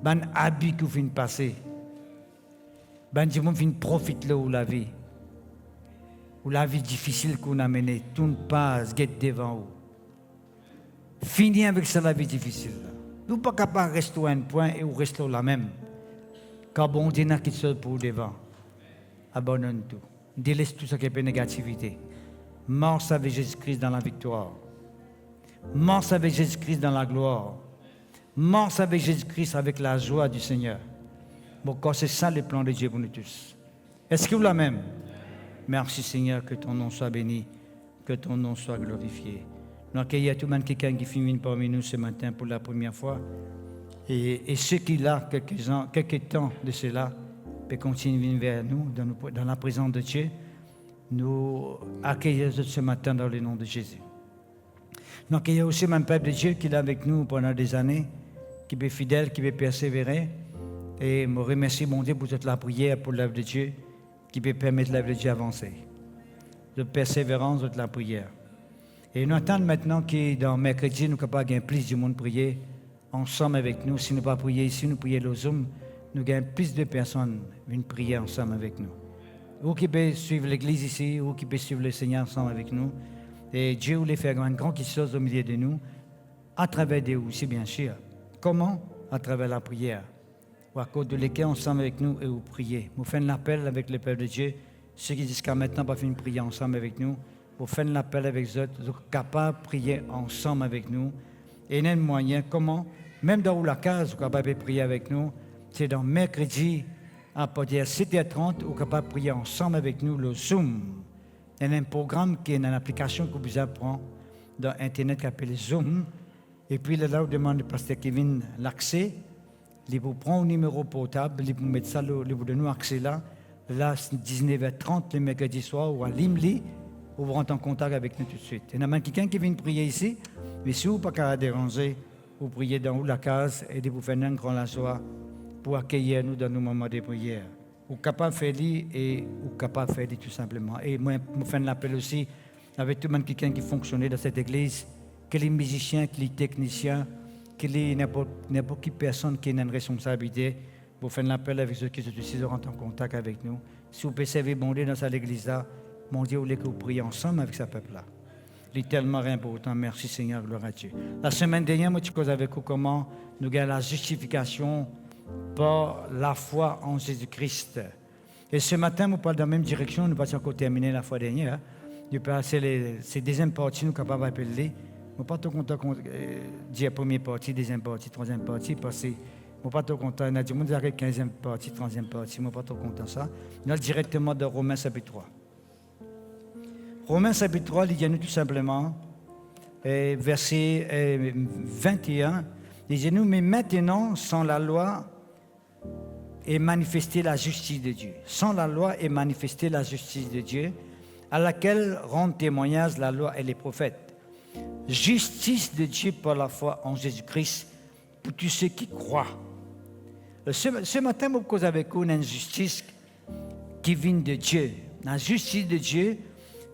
Ben habit qu'on fait passer. Ben Dieu fin profite là où la vie. Où la vie difficile qu'on a menée, tout ne passe, guette devant vous. Fini avec ça la vie difficile. Nous ne sommes pas capables de rester à un point et ou rester là même. Car bon Dieu n'a quelque chose pour devant. Abandonne tout. Délaisse tout ce qui est négativité. Marche avec Jésus-Christ dans la victoire. Marche avec Jésus-Christ dans la gloire. Marche avec Jésus-Christ avec la joie du Seigneur. Bon, c'est ça le plan de Dieu pour nous tous. Est-ce que vous l'avez même? Merci Seigneur, que ton nom soit béni, que ton nom soit glorifié. Donc il y a tout le monde quelqu'un qui finit parmi nous ce matin pour la première fois. Et ceux qui là, quelques temps de cela, peuvent continuer vers nous, dans la présence de Dieu. Nous accueillons ce matin dans le nom de Jésus. Donc il y a aussi un peuple de Dieu qui est avec nous pendant des années, qui est fidèle, qui est persévérer. Et je remercie mon Dieu pour toute la prière pour l'œuvre de Dieu, qui peut permettre l'œuvre de Dieu d'avancer. De persévérance de la prière. Et nous attendons maintenant que dans mercredi, nous sommes capables de gagner plus de monde prier ensemble avec nous. Si nous ne pas prier ici, nous prions au Zoom, nous gagnons plus de personnes qui viennent prier ensemble avec nous. Ou qui peut suivre l'église ici, ou qui peut suivre le Seigneur ensemble avec nous. Et Dieu voulait faire une grande chose au milieu de nous, à travers de vous aussi, bien sûr. Comment? À travers la prière. Ou à cause de lesquels ensemble avec nous et vous priez. Vous faites l'appel avec le peuple de Dieu. Ceux qui jusqu'à maintenant n'ont pas fait une prière ensemble avec nous, vous faites l'appel avec eux, vous êtes capables de prier ensemble avec nous. Et il y a un moyen, comment? Même dans la case, vous êtes capables de prier avec nous. C'est dans mercredi, à partir de 7h30, vous êtes capables de prier ensemble avec nous, le Zoom. Il y a un programme qui est une application que vous apprenez dans Internet qui s'appelle Zoom. Et puis là, vous demandez au pasteur Kevin l'accès. Il vous prend un numéro portable, il vous met ça, il vous donne accès là. Là, c'est 19h30 le mercredi soir, ou à Limli, vous rentrez en contact avec nous tout de suite. Il y en a même quelqu'un qui vient prier ici, mais si vous n'avez pas qu'à déranger, vous priez dans la case et vous faites un grand la joie pour accueillir nous dans nos moments de prière. Vous êtes capable de faire et vous êtes capable de faire tout simplement. Et moi, je fais l'appel aussi avec tout le monde quelqu'un qui fonctionnait dans cette église, que les musiciens, que les techniciens, que les n'importe quelle personne qui a une responsabilité. Vous faites l'appel avec ceux qui sont ici, de rentrer en contact avec nous. Si vous pouvez servir bon Dieu dans cette église-là, mon Dieu, vous voulez que vous priez ensemble avec ce peuple-là. C'est tellement important. Merci Seigneur, gloire à Dieu. La semaine dernière, moi, je cause avec vous comment nous gagnons la justification par la foi en Jésus-Christ. Et ce matin, nous parlons dans la même direction. Nous passons encore terminer la fois dernière. C'est deuxième partie, nous sommes capables d'appeler. Nous ne sommes pas trop contents de dire première partie, deuxième partie, troisième partie, parce que je ne suis pas trop content. Il y a des gens qui disent 15e partie, 30e partie. Je ne suis pas trop content de ça. Nous allons directement dans Romains chapitre 3. Romains chapitre 3, il dit nous tout simplement verset 21, disait-nous, mais maintenant, sans la loi, est manifestée la justice de Dieu. Sans la loi est manifestée la justice de Dieu, à laquelle rendent témoignage la loi et les prophètes. Justice de Dieu par la foi en Jésus-Christ pour tous ceux qui croient. Ce matin, je cause avec vous une justice qui vient de Dieu, la justice de Dieu,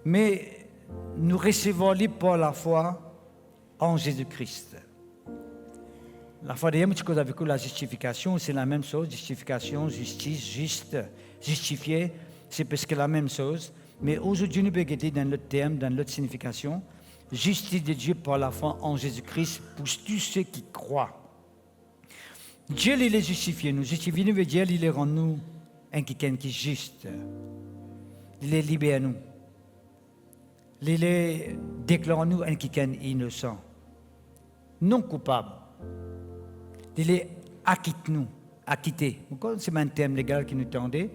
mais nous recevons par la foi en Jésus-Christ. La fois dernière, je cause avec vous la justification, c'est la même chose. Justification, justice, juste, justifié, c'est presque la même chose. Mais aujourd'hui, nous pouvons guetter dans l'autre terme, dans l'autre signification. Justice de Dieu par la foi en Jésus-Christ pour tous ceux qui croient. Dieu, il est justifié. Nous justifier, nous veut dire, il rend nous un quelqu'un qui est juste. Il est libéré nous. Il est déclare nous un quelqu'un innocent, non coupable. Il est acquitté. C'est un terme légal qui nous tendait.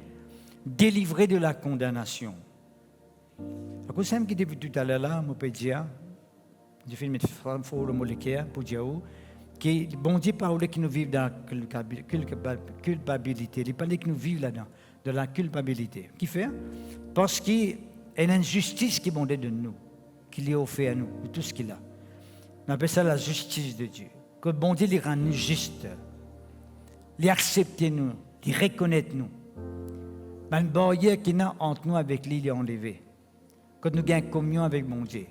Délivré de la condamnation. Vous savez que depuis tout à l'heure, là, je peux dire, je fais mettre le moléculaire pour dire que bon Dieu parle qui nous vivent dans la culpabilité. Il parle que nous vivons là-dedans, de la culpabilité. Qui fait? Parce qu'il y a une injustice qui est bondée de nous, qu'il est offert à nous, de tout ce qu'il a. On appelle ça la justice de Dieu. Que bon Dieu les rend nous justes, les accepter nous, les reconnaître nous. Mais une barrière qui est entre nous avec lui, il est enlevé. Que nous gagnons communion avec mon Dieu.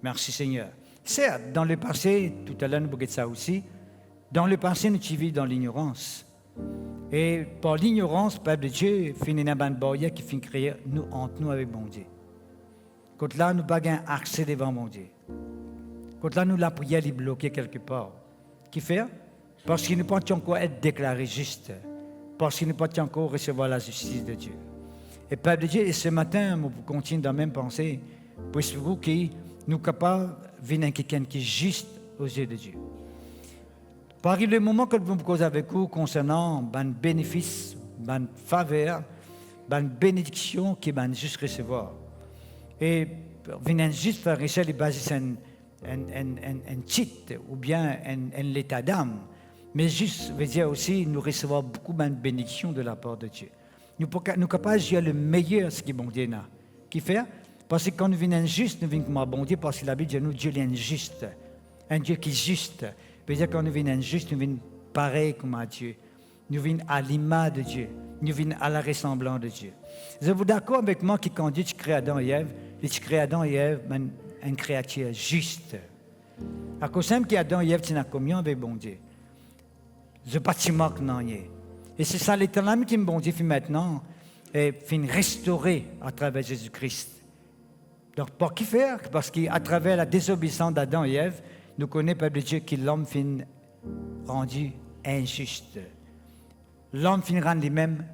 Merci Seigneur. Certes, dans le passé, tout à l'heure nous regardons ça aussi, dans le passé nous vivons dans l'ignorance. Et par l'ignorance, le peuple de Dieu finit dans une barrière qui finit créer nous entre nous avec mon Dieu. Quand là, nous n'avons pas accès devant mon Dieu. Quand là, nous la prière est bloquée quelque part. Qui fait? Parce qu'il ne peut pas encore être déclaré juste. Parce qu'il ne peut pas encore recevoir la justice de Dieu. Et Père de Dieu, et ce matin, nous continuons dans la même pensée, puisque que nous sommes capables de venir quelqu'un qui est juste aux yeux de Dieu. Par le moment que nous causons avec vous concernant ben bénéfice, ben faveur, ben bénédiction qui ben juste recevoir. Et venir juste faire richesse, basé sur un titre ou bien un état d'âme. Mais juste veut dire aussi nous recevons beaucoup de bénédictions de la part de Dieu. Nous sommes capables de dire le meilleur ce qui est bon Dieu n'a. Qui fait? Parce que quand nous venons injuste, nous venons comme un bon Dieu, parce que la Bible dit nous, Dieu est injuste. Un Dieu qui est juste. Veut dire quand nous venons injuste, nous venons pareil comme à Dieu. Nous venons à l'image de Dieu. Nous venons à la ressemblance de Dieu. Vous êtes d'accord avec moi que quand Dieu crée Adam et Ève, il crée Adam et Ève une créature juste. À cause de qu'Adam et Ève sont en communion avec bon Dieu. Je bâtiment que non y est. Et c'est ça l'éternel qui me bon Dieu fait maintenant et fait restaurer à travers Jésus-Christ. Donc pour qui faire? Parce qu'à travers la désobéissance d'Adam et Ève, nous connaissons peuple de Dieu que l'homme fait rendu injuste. L'homme finit rendre lui-même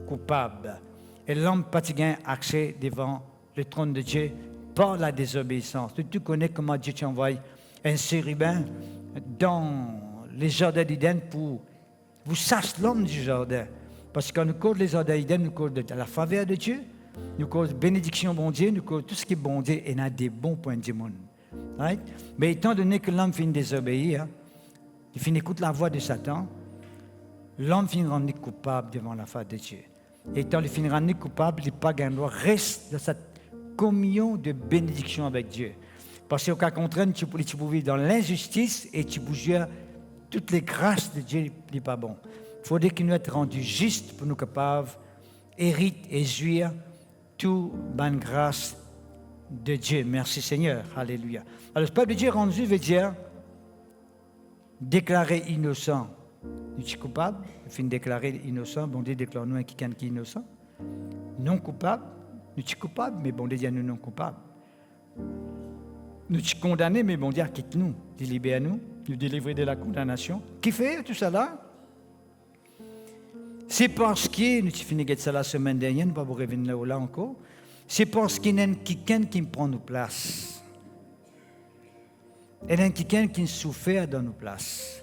coupable. Et l'homme n'a pas accès devant le trône de Dieu par la désobéissance. Tu connais comment Dieu t'envoie un chérubin dans les jardins d'Éden pour vous sache l'homme du jardin. Parce que quand nous cause les jardins d'Éden, nous cause de la faveur de Dieu, nous cause bénédiction bon Dieu, nous cause tout ce qui est bon Dieu et a des bons points du monde. Right? Mais étant donné que l'homme finit désobéir, il finit écouter la voix de Satan, l'homme finit rendu coupable devant la face de Dieu. Et étant il finit rendu coupable, il n'a pas gagné droit, reste dans cette communion de bénédiction avec Dieu. Parce qu'au cas contraire, tu peux vivre dans l'injustice et tu peux jouir toutes les grâces de Dieu n'est pas bon. Il faudrait qu'il nous soit rendu juste pour nous capables hériter et jouir toute bonne grâce de Dieu. Merci Seigneur. Alléluia. Alors, le peuple de Dieu rendu veut dire déclarer innocent. Nous sommes coupables, il finit déclarer innocent. Bon Dieu déclare nous un quelqu'un qui est innocent. Non coupable, nous sommes coupables, mais bon Dieu dit nous non coupables. Nous sommes condamnés, mais bon Dieu quitte nous, libère nous. Nous délivrer de la condamnation. Qui fait tout ça là? C'est parce que, nous avons fini de ça la semaine dernière, nous ne pouvons pas revenir là encore. C'est parce qu'il y a quelqu'un qui prend nos places. Il y a quelqu'un qui souffre dans nos places.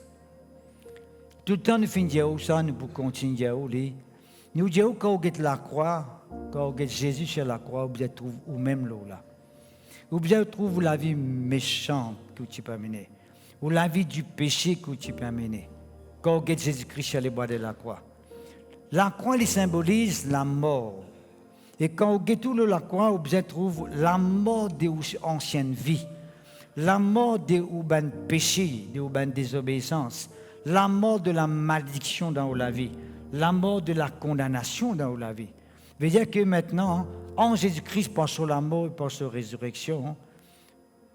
Tout le temps, nous finissons ça, nous pouvons continuer à dire. Nous disons quand on est la croix, quand on est Jésus sur la croix, on trouve ou même là. Ou bien trouve la vie méchante que tu peux mener. Ou la vie du péché que tu peux mener. Quand on regarde Jésus-Christ sur les bois de la croix. La croix, il symbolise la mort. Et quand on regarde tout la croix, on trouve la mort des anciennes vies. La mort des péchés, des désobéissances. La mort de la malédiction dans la vie. La mort de la condamnation dans la vie. Veut dire que maintenant, en Jésus-Christ, par sur la mort et par sur la résurrection,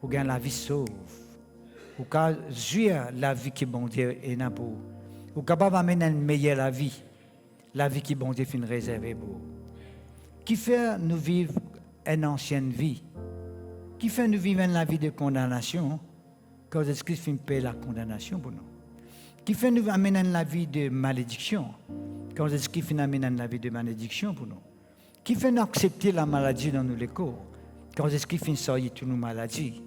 vous gagnez la vie sauve. Vous pouvez jouir la vie qui bon Dieu est là pour vous. Vous êtes capable d'amener une meilleure vie. La vie qui bon Dieu finit réservée pour vous. Qui fait nous vivre une ancienne vie? Qui fait nous vivre la vie de condamnation? Quand Jésus-Christ finit payer la condamnation pour nous. Qui fait nous amener la vie de malédiction? Quand Jésus-Christ finit amener la vie de malédiction pour nous. Qui fait nous accepter la maladie dans nos corps? Quand Jésus-Christ finit sortir toutes nos maladies.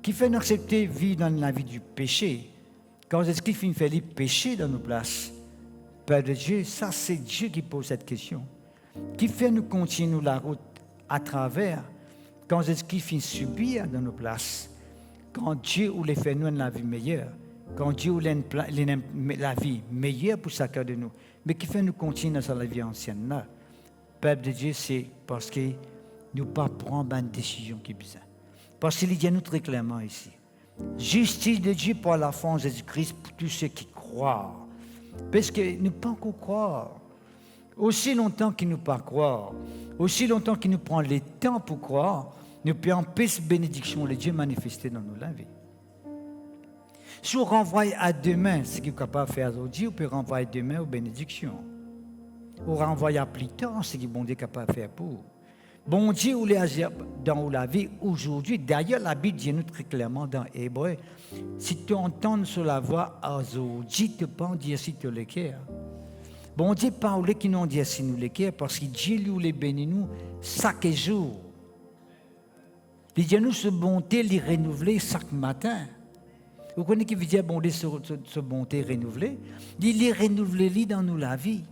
Qui fait nous accepter vivre dans la vie du péché? Quand Jésus-Christ finit faire le péché dans nos places. Père de Dieu, ça c'est Dieu qui pose cette question. Qui fait nous continuer la route à travers quand Jésus-Christ finit subir dans nos places. Quand Dieu voulait faire nous la vie meilleure. Quand Dieu voulait la vie meilleure pour chacun de nous. Mais qui fait nous continuer dans la vie ancienne là. Peuple de Dieu, c'est parce que nous ne pas prendre une décision qui est bizarre. Parce qu'il dit nous très clairement ici. Justice de Dieu par la foi en Jésus-Christ pour tous ceux qui croient. Parce que nous ne pouvons pas croire. Aussi longtemps qu'il ne peut pas croire, aussi longtemps qu'il nous prend le temps pour croire, nous pouvons empêcher bénédiction de Dieu manifester dans nos vies. Si on renvoie à demain ce qu'il est capable de faire aujourd'hui, on peut renvoyer demain aux bénédictions. On renvoie à plus tard ce qu'il bon Dieu est capable de faire pour. Bon Dieu, vous agir dans la vie aujourd'hui. D'ailleurs, la Bible dit nous très clairement dans Hébreu, si tu entends sur la voix aujourd'hui, tu peux en dire si tu le cœur. Bon Dieu parle qui nous dit si nous le cœur, parce que Dieu lui les bénit nous chaque jour. Il dit nous ce bonté, les renouveler chaque matin. Vous connaissez qui veut dire bon Dieu ce bonté renouvelée? Il les renouveler dans nous la vie.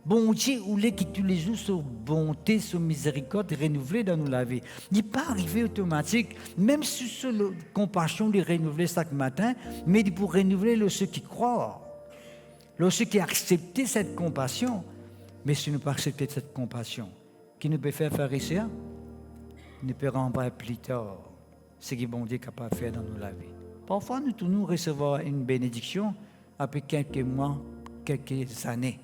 Bon Dieu, ou les qui tous les jours sur bonté, sur miséricorde renouvelée dans nous la vie. Il n'est pas arrivé automatique, même si sur la compassion, les renouveler chaque matin, mais il pour renouveler ceux qui croient, ceux qui acceptent cette compassion. Mais si nous ne pas accepter cette compassion, qui nous peut faire ici, nous peut rendre plus tard ce que bon Dieu est capable de faire dans nos la vie. Parfois, nous recevoir une bénédiction après quelques mois, quelques années.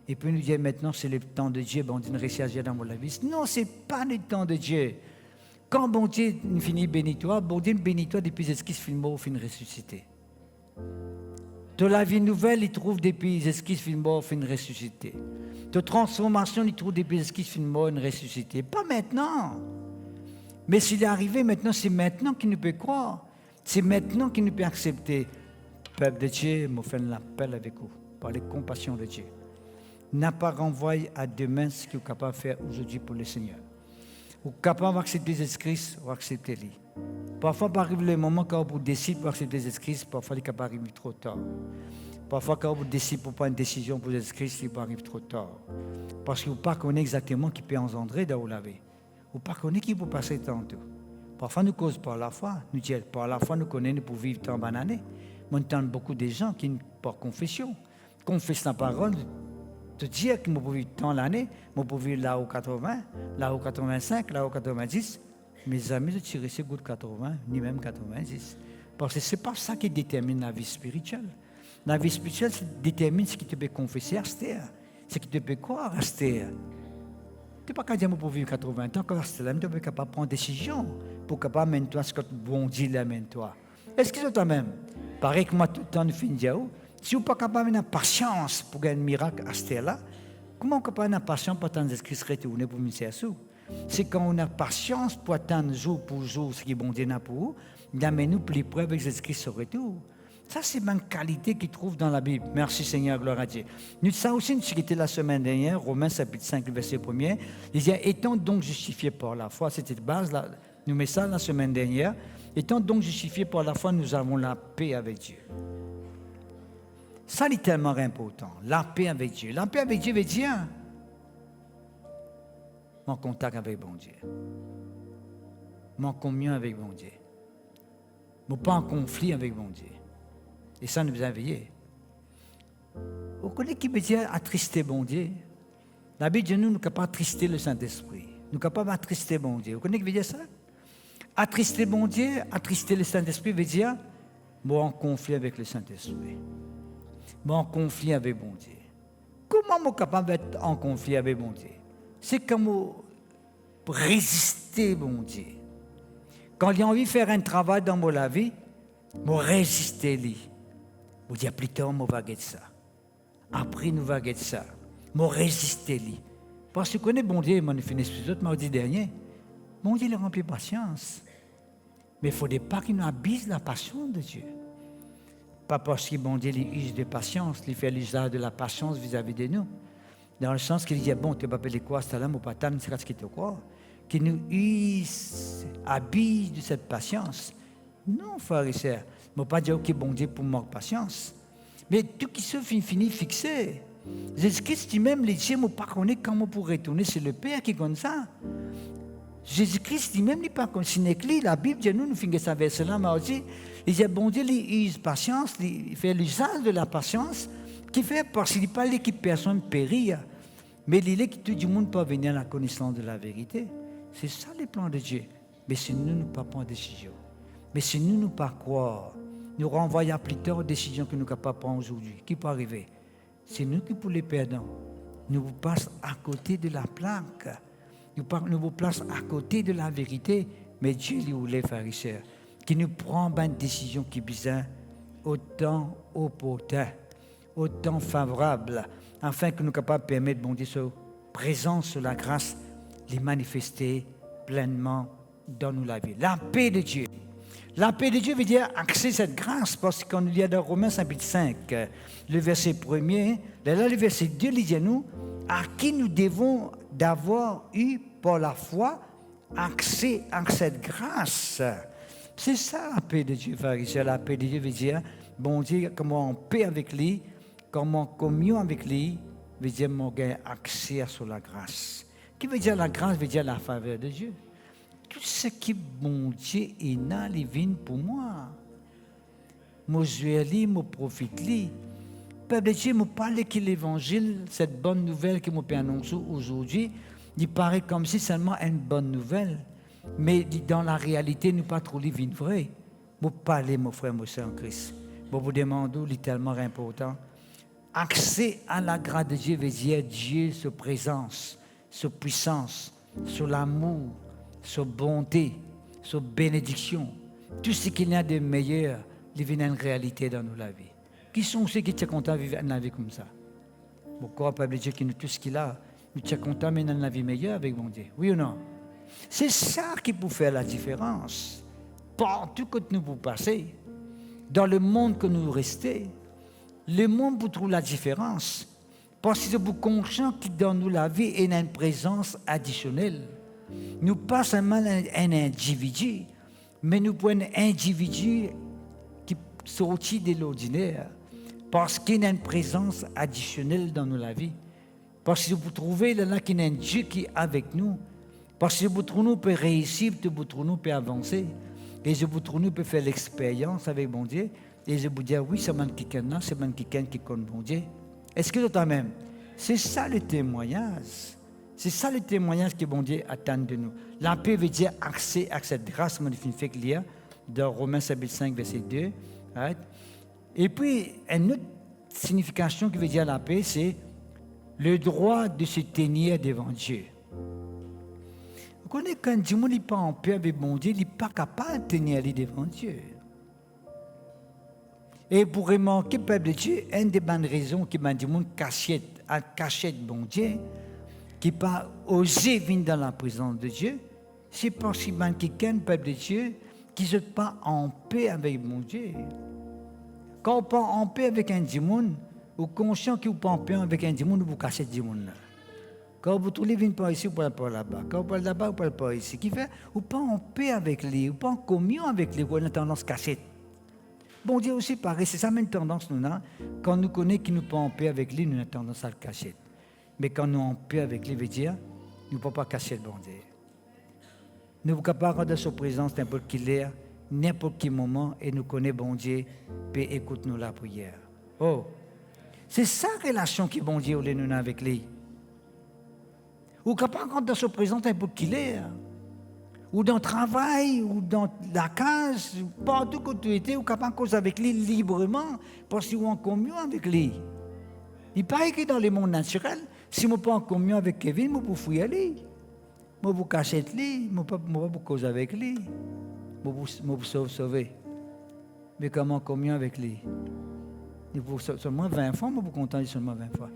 Et puis nous dire maintenant c'est le temps de Dieu, bon Dieu ne réussit à agir dans la vie. Non, ce n'est pas le temps de Dieu. Quand bon Dieu finit bénis-toi, bon Dieu bénis-toi depuis Jésus-Christ finit mort, finit ressuscité. De la vie nouvelle, il trouve depuis Jésus-Christ finit mort, finit ressuscité. De transformation, il trouve depuis Jésus-Christ finit mort, finit ressuscité. Pas maintenant. Mais s'il est arrivé maintenant, c'est maintenant qu'il nous peut croire. C'est maintenant qu'il nous peut accepter. Peuple de Dieu, je fais l'appel avec vous, par les compassions de Dieu. N'a pas renvoyé à demain ce qu'il est capable de faire aujourd'hui pour le Seigneur. Vous êtes capable d'accepter Jésus-Christ ou accepter-le. Parfois, il arrive le moment quand vous décidez pour accepter Jésus-Christ, parfois il peut arriver trop tard. Parfois, quand vous décidez pour prendre une décision pour Jésus-Christ, il peut arriver trop tard. Parce que vous ne connaissez pas exactement qui peut engendrer dans la vie. Vous ne connaissez pas qui peut passer tantôt. Parfois, nous causons par la foi. Nous disons, par la foi, nous connaissons pour vivre tant d'années. Nous entendons beaucoup de gens qui n'ont pas confession. Confessent la parole. Te dire que je peux vivre tant l'année, je peux vivre là au 80, là au 85, là au 90. Mes amis, je tire ce goût de 80, ni même 90. Parce que ce n'est pas ça qui détermine la vie spirituelle. La vie spirituelle détermine ce qui te peut confesser à Esther, ce qui te peut croire à Esther. Tu n'es pas capable de dire que je peux vivre 80 ans, quand Esther, tu es capable de prendre des décisions pour capable de toi ce que bon Dieu l'amène toi. Est-ce que c'est toi-même? Pareil que moi, tout le temps, je finis de dire, si vous n'êtes pas capable d'avoir patience pour gagner un miracle à ce là, comment on est capable d'avoir patience pour attendre Jésus-Christ retourner pour me faire ça? C'est quand on a patience pour attendre jour pour jour ce qui est bon Dieu pour vous, d'amener-nous plus près avec Jésus-Christ au retour. Ça, c'est une qualité qu'il trouve dans la Bible. Merci Seigneur, gloire à Dieu. Nous ça aussi, nous qui était la semaine dernière, Romains chapitre 5, verset 1er, il dit, étant donc justifiés par la foi, c'était de base, là, nous mettons ça la semaine dernière, étant donc justifiés par la foi, nous avons la paix avec Dieu. Ça, c'est tellement important. La paix avec Dieu. La paix avec Dieu veut dire en contact avec bon Dieu. mais en communion avec mon Dieu. Mais pas en conflit avec mon Dieu. Et ça nous a veillé. Vous connaissez qui veut dire attrister mon Dieu? La Bible dit nous ne pouvons pas attrister le Saint-Esprit. Nous ne pouvons pas attrister mon Dieu. Vous connaissez qui veut dire ça? Attrister mon Dieu, attrister le Saint-Esprit veut dire moi en conflit avec le Saint-Esprit. Moi en conflit avec mon Dieu. Comment suis-je capable d'être en conflit avec mon Dieu? C'est comme résister mon Dieu. Quand il a envie de faire un travail dans ma vie, je résister lui. Je dis plus tard, je vais faire ça. Après, nous va faire ça. Je résister lui. Parce que vous connaissez bon Dieu, je finis plus autres mardi dernier. Mon Dieu, il est rempli de patience. Mais il ne faudrait pas qu'il nous abuse la patience de Dieu. Pas parce que bon Dieu il use de patience, il fait l'usage de la patience vis-à-vis de nous. Dans le sens qu'il dit, bon, tu vas appeler quoi, c'est là, mon patan, c'est ce qu'il te croit. Qu'il nous abuse de cette patience. Non, frère et sœur. Je ne vais pas dire que bon Dieu pour manque de patience. Mais tout qui se finit fixé. Jésus-Christ lui-même, les dieux, je ne sais pas comment pour retourner, c'est le Père qui connaît ça. Jésus-Christ lui-même, il n'est pas comme si la Bible dit, nous finissons ça verset-là, mais aussi, il dit, bon Dieu, il use patience, il fait l'usage de la patience, qui fait parce qu'il n'est pas là que personne périt, mais il est que tout le monde peut venir à la connaissance de la vérité. C'est ça le plan de Dieu. Mais si nous ne pas prendre décision, mais si nous ne pas croire, nous renvoyons plus tard aux décisions que nous ne pouvons pas prendre aujourd'hui. Qui peut arriver? C'est nous qui pour les perdants. Nous vous passons à côté de la plaque. Nous vous plaçons à côté de la vérité. Mais Dieu lui voulait, frères et sœurs, qui nous prend une décision qui est bizarre, autant opportun, autant favorable, afin que nous soyons capables de permettre, bon Dieu, sa présence, la grâce, les manifester pleinement dans nos la vie. La paix de Dieu. La paix de Dieu veut dire accès à cette grâce, parce qu'on lit dans Romains 5, le verset 1er, là le verset 2, il dit à nous, à qui nous devons d'avoir eu par la foi accès à cette grâce. C'est ça la paix de Dieu, frère et sœur. La paix de Dieu veut dire, bon Dieu, comment en paix avec lui, comment en communion avec lui, veut dire mon gain accès à la grâce. Qui veut dire la grâce, veut dire la faveur de Dieu. Tout ce qui bon Dieu est là, il vient pour moi. Moi, je lis, moi, profite li. Peuple de Dieu, me parle que l'évangile, cette bonne nouvelle que je peux annoncer aujourd'hui, il paraît comme si seulement une bonne nouvelle. Mais dans la réalité, nous pas trop les vignes vraies. Vous parlez, mon frère, mon soeur en Christ. Vous vous demandez, c'est tellement important. Accès à la grâce de Dieu veut dire Dieu, sa présence, sa puissance, son amour, sa bonté, sa bénédiction. Tout ce qu'il y a de meilleur, il vient en réalité dans nos vies. Qui sont ceux qui sont contents de vivre une vie comme ça? Pourquoi pas dire que nous, tout ce qu'il a, nous sommes contents de vivre une vie meilleure avec mon Dieu? Oui ou non? C'est ça qui peut faire la différence. Partout que nous pouvons passer, dans le monde que nous restons, le monde peut trouver la différence. Parce que vous conscient que dans nous la vie est une présence additionnelle. Nous pas seulement un individu, mais nous prenons un individu qui sortit de l'ordinaire. Parce qu'il y a une présence additionnelle dans nos vie. Parce que vous trouvez là qu'il y a un Dieu qui est avec nous. Parce que vous trouvez nous peut réussir, vous trouvez nous peut avancer. Et je vous trouve nous peut faire l'expérience avec mon Dieu. Et je vous dis, oui, c'est man quelqu'un là, c'est man quelqu'un qui connaît mon Dieu. Est-ce que toi même? C'est ça le témoignage. C'est ça le témoignage que bon Dieu attend de nous. La paix veut dire accès à cette grâce magnifique qu'il y a dans Romains 5, verset 2. Right? Et puis, une autre signification qui veut dire la paix, c'est le droit de se tenir devant Dieu. Vous connaissez quand Dieu n'est pas en paix avec bon Dieu, il n'est pas capable de tenir devant Dieu. Et pour remarquer, peuple de Dieu, une des bonnes raisons qui m'a dit mon cachette bon Dieu, qui n'a pas osé venir dans la présence de Dieu, c'est parce qu'il y a quelqu'un, peuple de Dieu, qui n'est pas en paix avec mon Dieu. Quand on n'est pas en paix avec un démon, ou conscient qu'il n'est pas en paix avec un démon, vous cachez ce démon. Quand vous trouvez venir par ici, vous ne parlez pas là-bas. Quand vous parlez là-bas, vous ne parlez pas ici. Qui fait, vous n'êtes pas en paix avec lui, vous n'êtes pas en communion avec lui, vous avez une tendance cachette. Bon Dieu aussi pareil, c'est ça même tendance nous avons. Quand nous connaissons qu'il nous pas en paix avec lui, nous avons tendance à le cacher. Mais quand nous sommes en paix avec lui, veut dire, nous ne pouvons pas cacher le bon Dieu. Nous sommes capables de sa présence n'importe quelle heure, n'importe quel moment, et nous connaissons bon Dieu, puis écoute-nous la prière. Oh, c'est ça la relation qui est bon Dieu, nous avec lui. Ou capable de sa présence n'importe quelle heure, ou dans le travail, ou dans la case, partout où tu étais, ou capable de causer avec lui librement, parce que tu es en communion avec lui. Il paraît que dans le monde naturel, si je ne suis pas en communion avec Kevin, je peux fuir lui. Je peux cacher lui, je ne peux pas causer avec lui. Je peux sauver. Mais comment en communion avec lui? Il faut seulement 20 fois, je peux compter seulement 20 fois.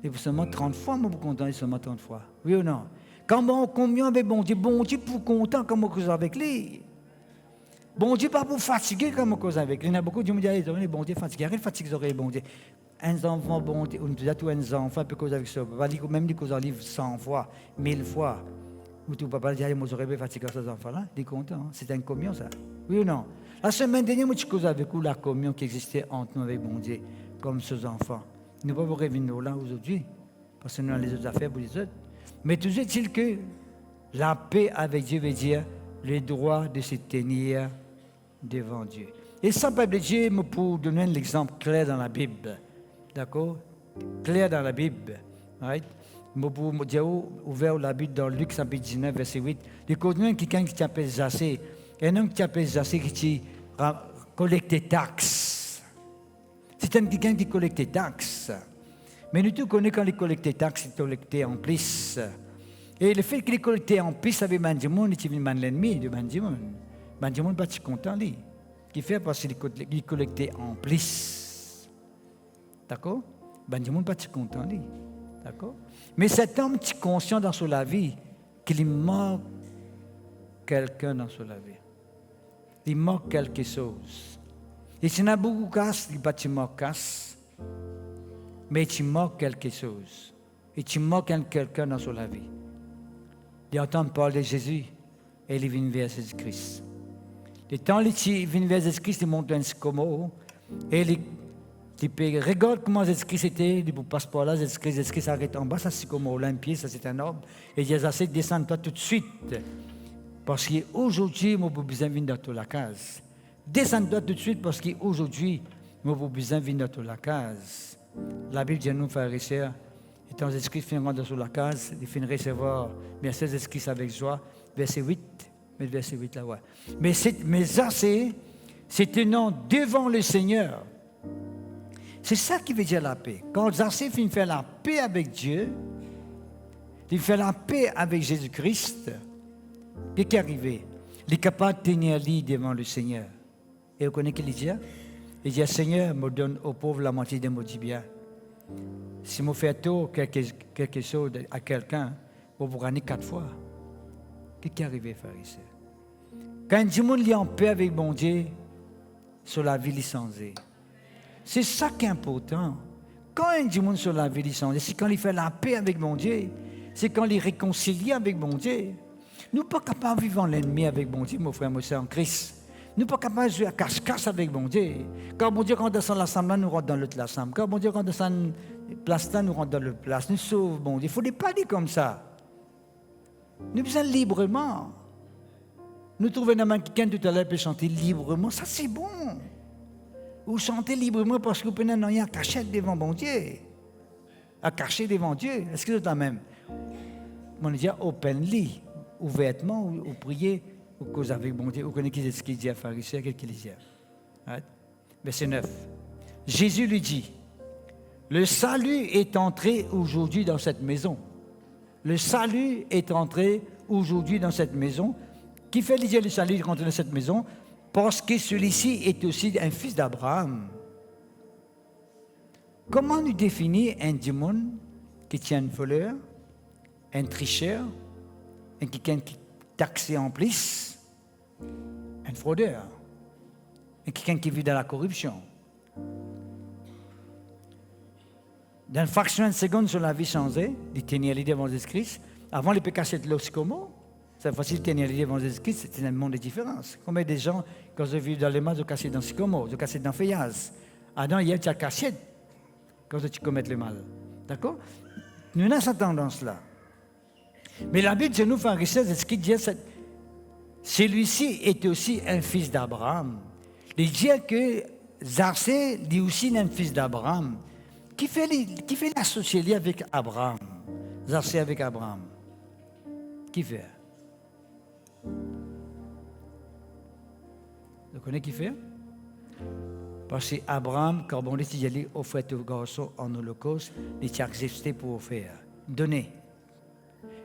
Il faut seulement 30 fois, je peux compter seulement 30 fois. Oui ou non? Quand on communion avec bon Dieu pour content comme on cause avec lui. Bon Dieu pas pour fatiguer comme on cause avec lui. Il y a beaucoup de gens qui disent, bon Dieu fatigué, arrête de fatiguer les bon Dieu. Un enfant, bon Dieu, on dit à tous un enfant, peut causer avec ça. Même des causes en livre 100 fois, 1000 fois. Ou tu papa dit, moi j'aurais bien fatigué ces enfants-là. Il est content, c'est une communion ça. Oui ou non? La semaine dernière, moi je cause avec vous la communion qui existait entre nous avec bon Dieu, comme ces enfants. Nous ne pouvons pas revenir là aujourd'hui, parce que nous avons les autres affaires pour les autres. Mais toujours est-il que la paix avec Dieu veut dire le droit de se tenir devant Dieu. Et ça, Peuple de Dieu, pour donner un exemple clair dans la Bible, d'accord? Clair dans la Bible, right? Pour dire ouvert la Bible dans Luc chapitre 19, verset 8, il y a quelqu'un qui s'appelle Zaché, un homme qui s'appelle Zaché qui collecte des taxes. C'est quelqu'un qui collecte des taxes. Mais nous tous connaissons quand il collectait des taxes, il collectait en plus. Et le fait qu'il collectait en plus avec Benjamin, il était l'ennemi de Benjamin. Benjamin n'est pas content, lui. Qui fait parce qu'il collectait en plus. D'accord? Benjamin n'est pas content, lui. D'accord? Mais cet homme est conscient dans sa vie qu'il manque quelqu'un dans sa vie. Il manque quelque chose. Et s'il y a beaucoup de casse, il ne manque pas casse. Mais tu manques quelque chose. Et tu manques quelqu'un dans sa vie. Il entend parler de Jésus et il vient vers Jésus-Christ. Le temps où il vient vers Jésus-Christ, il monte un sycomore et il regarde comment Jésus-Christ était, il passe par là, Jésus-Christ s'arrête en bas, ça c'est comme un pied, ça c'est un arbre. Et il a dit, descends-toi tout de suite. Parce qu'aujourd'hui, moi, j'ai besoin de venir dans la case. Descends-toi tout de suite parce qu'aujourd'hui, moi, j'ai besoin de venir dans la case. La Bible dit à nous, frères et sœurs, étant Jésus-Christ finira dans la case, il finit recevoir, merci Jésus-Christ avec joie, verset 8, mais verset 8 là, ouais. Mais ça, c'est tenant devant le Seigneur. C'est ça qui veut dire la paix. Quand Zaché finit de faire la paix avec Dieu, il fait la paix avec Jésus-Christ, qu'est-ce qui est arrivé? Il est capable de tenir lit devant le Seigneur. Et vous connaissez ce qu'il dit? Il dit, Seigneur, me donne aux pauvres la moitié de mon bien. Si je fais tôt quelque chose à quelqu'un, vous vous gagnez 4 fois. Qu'est-ce qui est arrivé, frère ici? Quand du monde est en paix avec mon Dieu, sur la vie licenciée. C'est ça qui est important. Quand un du monde sur la vie licenciée, c'est quand il fait la paix avec mon Dieu. C'est quand il est réconcilié avec mon Dieu. Nous ne sommes pas capables de vivre en l'ennemi avec mon Dieu, mon frère, mon soeur en Christ. Nous ne sommes pas capables de jouer à cache-cache avec mon Dieu. Quand mon Dieu rentre dans l'assemblée, nous rentrons dans l'autre assemblée. Quand mon Dieu rentre dans la place, nous rentrons dans l'autre place. Nous sauvons mon Dieu. Il ne faut pas dire comme ça. Nous besoin librement. Nous trouvons un quelqu'un tout à l'heure peut chanter librement. Ça, c'est bon. Vous chantez librement parce que vous prenez un rien à cacher devant mon Dieu. À cacher devant Dieu. Est-ce que c'est la même? On dit openly, ouvertement, ou prier. Ou cause avec bon Dieu, vous connaissez ce qu'il dit à Pharisien, qu'est-ce qu'il dit? Right? Verset 9. Jésus lui dit, le salut est entré aujourd'hui dans cette maison. Le salut est entré aujourd'hui dans cette maison. Qui fait dire le salut est rentré dans cette maison? Parce que celui-ci est aussi un fils d'Abraham. Comment nous définir un démon qui tient une voleur, un tricheur, un quelqu'un qui taxe en plus? Un fraudeur, quelqu'un qui vit dans la corruption. Dans une fraction de seconde sur la vie changée, il tenir l'idée devant Jésus-Christ. Avant, il peut cacher de l'oscomo. C'est facile de tenir l'idée devant Jésus-Christ, c'est un monde de différence. Combien de gens, quand ils vivent dans les mains, ils cachent dans Sycomo, ils cachent dans Fayaz. Adam, hier, tu as caché quand tu commets le mal. D'accord? Nous avons cette tendance-là. Mais la Bible, nous, pharisiens, c'est ce qui dit celui-ci est aussi un fils d'Abraham. Il dit que Zarsé, lui aussi, est un fils d'Abraham. Qui fait l'associer avec Abraham? Zarsé avec Abraham. Qui fait? Vous connaissez qui fait? Parce que Abraham, quand on dit qu'il offrait au garçon en holocauste, il t'a accepté pour offrir, donner.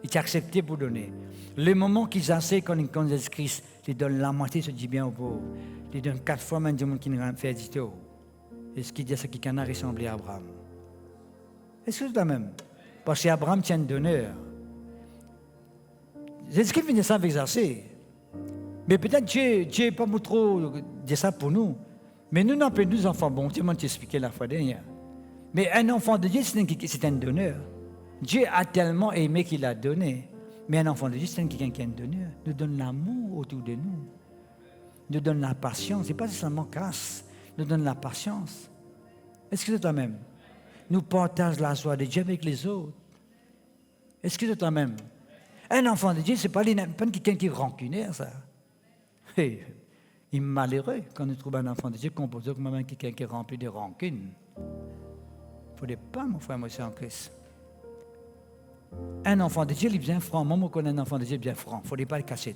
Il t'a accepté pour donner. Le moment qu'ils essaient quand ils connaissent Christ, ils donnent la moitié, se dit bien aux pauvres. Ils donnent 4 fois même du monde qui ne fait du tout. Et ce qui dit, c'est qu'il en a ressemblé à Abraham. Est-ce que c'est la même? Parce qu'Abraham tient un donneur. C'est ce qui finit ça avec Zarsé. Mais peut-être Dieu n'est pas trop dire ça pour nous. Mais nous n'avons pas deux enfants. Bon, tu m'as expliqué la fois dernière. Mais un enfant de Dieu, c'est un donneur. Dieu a tellement aimé qu'il a donné. Mais un enfant de Dieu, c'est quelqu'un qui est un donneur. Nous donne l'amour autour de nous. Nous donne la patience. Ce n'est pas seulement casse. Nous donne la patience. Est-ce que c'est toi-même? Nous partageons la joie de Dieu avec les autres. Est-ce que c'est toi-même? Un enfant de Dieu, ce n'est pas quelqu'un qui est rancunier, ça. Hey, il est malheureux quand nous trouvons un enfant de Dieu composé comme quelqu'un qui est rempli de rancune. Il ne faudrait pas, mon frère, moi, c'est en Christ. Un enfant de Dieu, il est bien franc. Moi, je connais un enfant de Dieu bien franc. Il ne faudrait pas le cacher.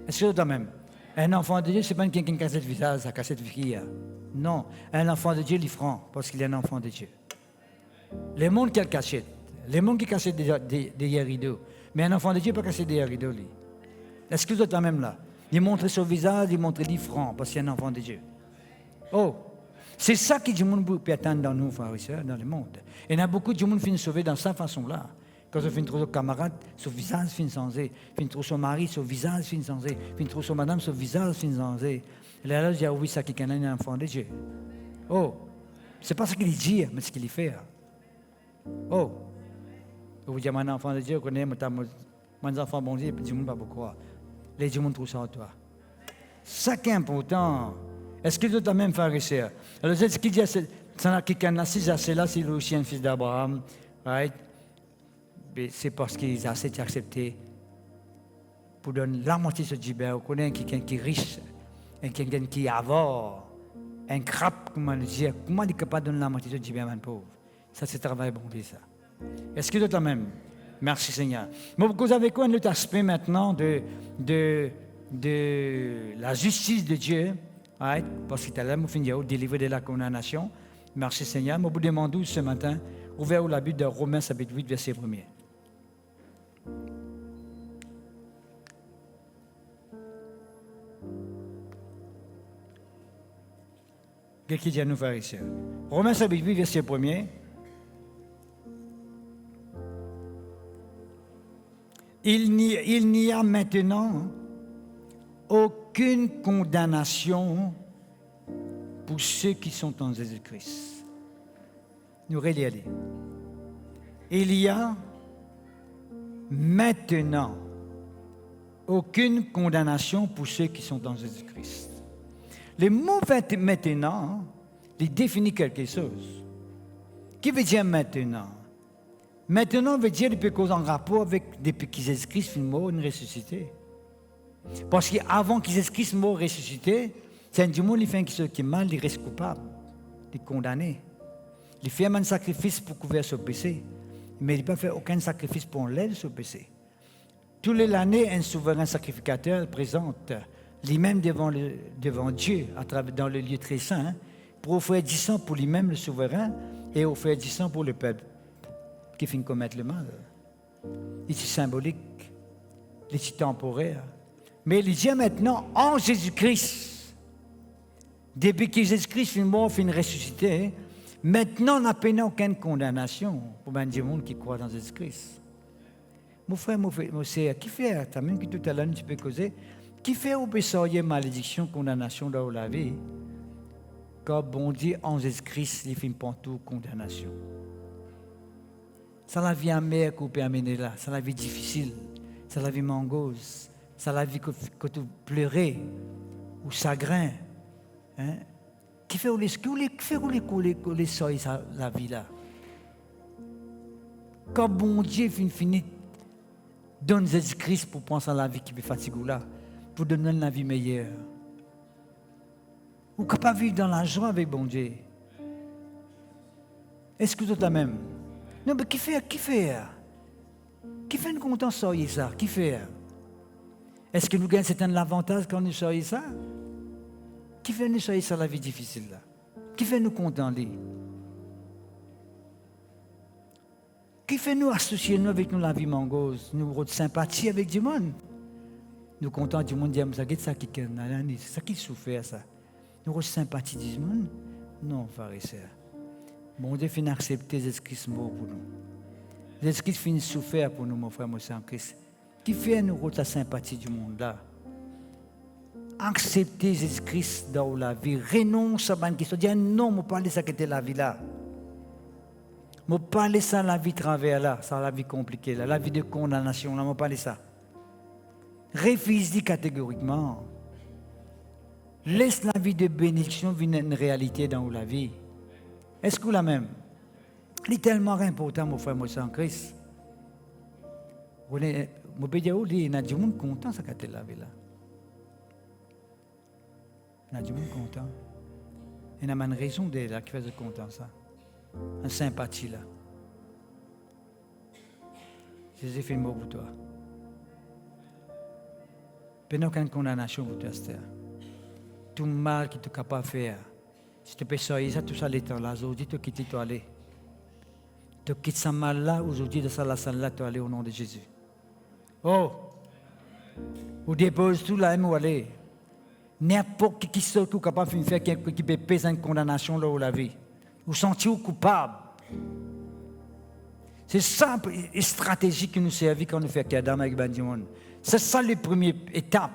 Est-ce que c'est toi-même? Un enfant de Dieu, ce n'est pas quelqu'un qui casse le visage, ça casse le visage. Non, un enfant de Dieu, il est franc parce qu'il est un enfant de Dieu. Les mondes qui le cachent, les mondes qui cachent des rideaux. Mais un enfant de Dieu ne peut pas cacher des rideaux. Est-ce que vous êtes là même là? Il montre son visage, il montre des francs parce qu'il est un enfant de Dieu. Oh, c'est ça que du monde peut attendre dans nous, frères et sœurs, dans le monde. Et il y a beaucoup de monde qui finissent sauvés dans cette façon-là. Quand on finit trouver son camarade, son visage finit changé. Finit trouver son mari, son visage finit changé. Finit trouver son madame, son visage finit changé. Et là, je dis, oui, ça qui est un enfant de Dieu. Oh, c'est pas ce qu'il dit, mais ce qu'il fait. Oh, vous dites, mon enfant de Dieu, vous connaissez mon enfant bon Dieu, du monde pas beaucoup. Les gens trouvent ça en toi. Ça qui est important. Est-ce que tu as même frère et sœur? Alors, c'est ce qu'il dit, c'est quelqu'un assis à cela, c'est aussi un fils d'Abraham. Right? Mais c'est parce qu'ils ont assez accepté pour donner la moitié de ce Dieu. On connaît quelqu'un qui est riche, quelqu'un qui est avare, un crabe, comment le dire. Comment il est capable de donner la moitié de ce Dieu à un pauvre? Ça, c'est travail bon, ça. Est-ce que tu as même? Merci Seigneur. Mais vous avez quoi un autre aspect maintenant de la justice de Dieu? Right? Parce que tout à l'heure, vous finissez de délivrer de la condamnation. Merci Seigneur. Mais vous demandez ce matin, ouvert la Bible de Romains chapitre 8, verset 1er. Qu'est-ce qu'il dit à nous faire ici? Romains chapitre 8, verset 1er. Il n'y a maintenant aucune condamnation pour ceux qui sont en Jésus-Christ. Nous relisons. Il y a maintenant aucune condamnation pour ceux qui sont en Jésus-Christ. Le mot maintenant, il définit quelque chose. Qui veut dire maintenant? Maintenant veut dire qu'il peut causer un rapport avec depuis que Jésus-Christ est mort et ressuscité. Parce qu'avant que Jésus-Christ mort et ressuscité, c'est un démon qui fait quelque chose qui est mal, il reste coupable, il est condamné. Il fait un sacrifice pour couvrir son péché, mais il n'a pas fait aucun sacrifice pour enlever son péché. Toutes les années, un souverain sacrificateur présente lui-même devant Dieu, dans le lieu très saint, pour offrir 10 ans pour lui-même, le souverain, et offrir 10 ans pour le peuple qui finit de commettre le mal. Il est symbolique, il est temporaire. Mais il dit maintenant, en Jésus-Christ, depuis que Jésus-Christ est mort, finit ressuscité, maintenant on n'a pas aucune condamnation pour un monde qui croit dans Jésus-Christ. Mon frère, qui fait, tu as même que tout à l'heure tu peux causer, qui fait au péché malédiction, condamnation dans la vie, quand bon Dieu en Jésus-Christ, il finit pour tout condamnation. Ça la vie amère qu'on peut amener là, ça la vie difficile, ça la vie mangose, ça la vie que tu pleurais ou chagrin. Hein? Qui fait les soins la vie là? Quand bon Dieu finit Donne Jésus-Christ pour penser à la vie qui peut fatiguer là, pour donner une vie meilleure. Ou capable de vivre dans la joie avec bon Dieu. Est-ce que tout la même? Non, mais qui fait? Qui fait nous content de sortir ça? Qui fait? Est-ce que nous gagnons certains avantages quand nous sortons ça? Qui fait nous sortir ça la vie difficile là? Qui fait nous contenter? Qui fait nous associer nous avec nous la vie mangose? Nous avons de sympathie avec du monde. Nous contents du monde, dire ça, c'est ça qui est ça qui souffre ça. Nous avons sympathie du monde? Non, pharisien. Bon Dieu finit accepter Jésus-Christ mort pour nous. Jésus-Christ finit souffrir pour nous, mon frère, mon Saint Christ. Qui fait nous avons la sympathie du monde là? Accepter Jésus-Christ dans la vie. Renonce à une question. Dire non, je ne parle pas de ça qui était la vie là. Je ne parle pas de ça la vie travers là, ça la vie compliquée là, la vie de condamnation là, je ne parle pas de ça. Refuse catégoriquement. Laisse la vie de bénédiction venir une réalité dans la vie. Est-ce que vous la même? C'est tellement important, mon frère, mon sang Christ. Je peux dire, il y a du monde content, ça qu'a été la vie là. Il y a du monde content. Il y a une raison de là qui fait content ça. Une sympathie là. Jésus fait le mot pour toi. Pendant qu'une condamnation pour toi, Esther. Tout mal que tu es capable de faire. Si tu peux sortir ça, tout ça, l'état là, aujourd'hui, tu quittes toi aller. Tu quittes ce mal là, aujourd'hui, de ça, la salle là, tu aller au nom de Jésus. Oh! Ou dépose tout là, où aller. N'importe qui soit capable de faire quelque chose qui peut peser une condamnation là où la vie. Ou sentir coupable. C'est ça la stratégie qui nous servait quand nous faisons Kadam avec Bandion. C'est ça la première étape.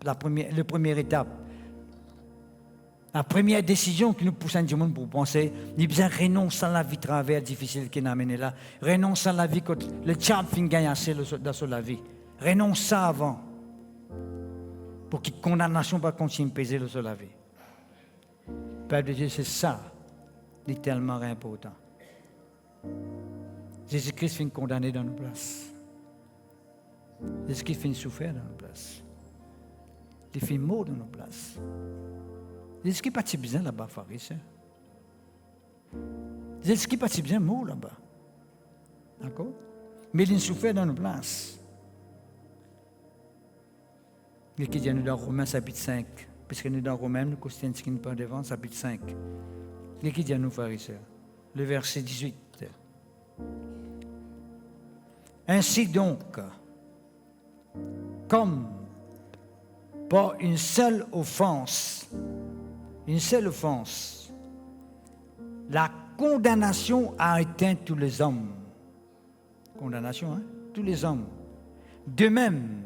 La première étape. La première décision qui nous pousse à un monde pour penser, il besoin de renoncer à la vie travers difficile qui nous amène là. Renoncer à la vie quand le diable finit gagner assez dans la vie. Renoncer avant. Pour que la condamnation ne va pas continuer à peser sur la vie. Père de Dieu, c'est ça. C'est tellement important. Jésus-Christ finit condamné dans nos places. Jésus-Christ finit souffrir dans nos places. Il finit mort dans nos places. Jésus-Christ n'est pas si bien là-bas, pharisien. Jésus-Christ n'est pas si bien mort là-bas. D'accord? Mais il souffre dans nos places. Il qui dit nous dans Romains chapitre 5. Puisque nous dans Romains, nous costons ce qui nous parle devant, chapitre 5. Il qui dit à nous, pharisiens, le verset 18. Ainsi donc, comme par une seule offense, la condamnation a atteint tous les hommes. Condamnation, hein? Tous les hommes. De même,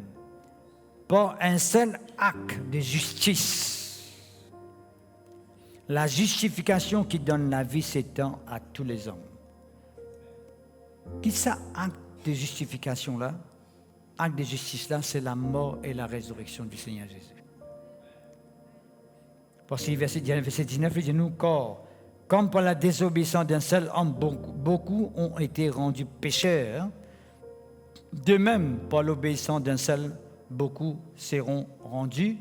par un seul acte de justice, la justification qui donne la vie s'étend à tous les hommes. Qui ça, acte de justification là? Acte de justice là, c'est la mort et la résurrection du Seigneur Jésus. Parce que verset 19, il dit nous, comme par la désobéissance d'un seul homme, beaucoup ont été rendus pécheurs, de même, par l'obéissance d'un seul, beaucoup seront rendus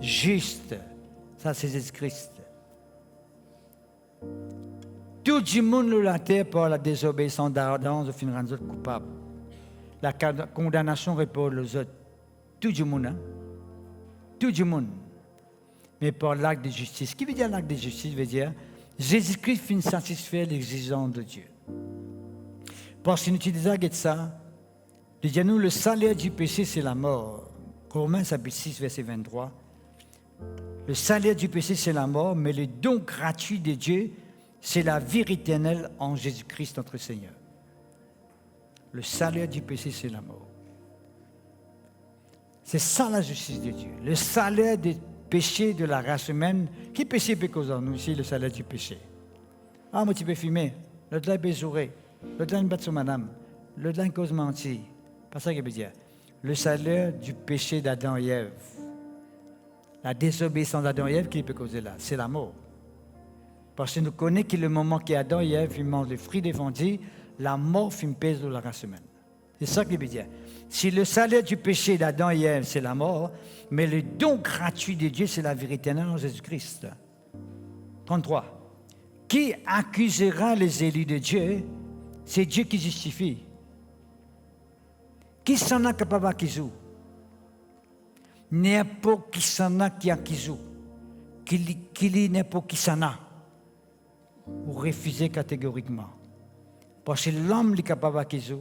justes. Ça, c'est Jésus-Christ. Tout le monde la terre par la désobéissance d'Adam, fin rendu coupable. La condamnation répond aux autres. Tout le monde, hein? Tout le monde. Mais par l'acte de justice. Ce qui veut dire l'acte de justice veut dire Jésus-Christ finit satisfaire l'exigence de Dieu. Parce qu'il utilise ça, il dit nous le salaire du péché c'est la mort. Romains chapitre 6 verset 23. Le salaire du péché c'est la mort, mais le don gratuit de Dieu c'est la vie éternelle en Jésus-Christ notre Seigneur. Le salaire du péché c'est la mort. C'est ça la justice de Dieu. Le salaire du péché de la race humaine. Qui péché peut causer nous ici le salaire du péché? Ah, moi tu peux fumer, l'autre là peut jouer, l'autre là battre sur madame, l'autre là cause mentir. Pas ça qu'il veut dire. Le salaire du péché d'Adam et Ève. La désobéissance d'Adam et Ève qui peut causer là, c'est la mort. Parce que nous connaissons que le moment qu'Adam et Ève mangent le fruit défendu, la mort pèse sur la race humaine. C'est ça qu'il veut dire. Si le salaire du péché d'Adam et Ève, c'est la mort, mais le don gratuit de Dieu, c'est la vie éternelle en Jésus-Christ. 33. Qui accusera les élus de Dieu? C'est Dieu qui justifie. Qui s'en a capable d'accuser? N'importe qui s'en a qui accuse. Qui n'importe qui s'en a. Vous refusez catégoriquement. Parce que l'homme est capable d'accuser,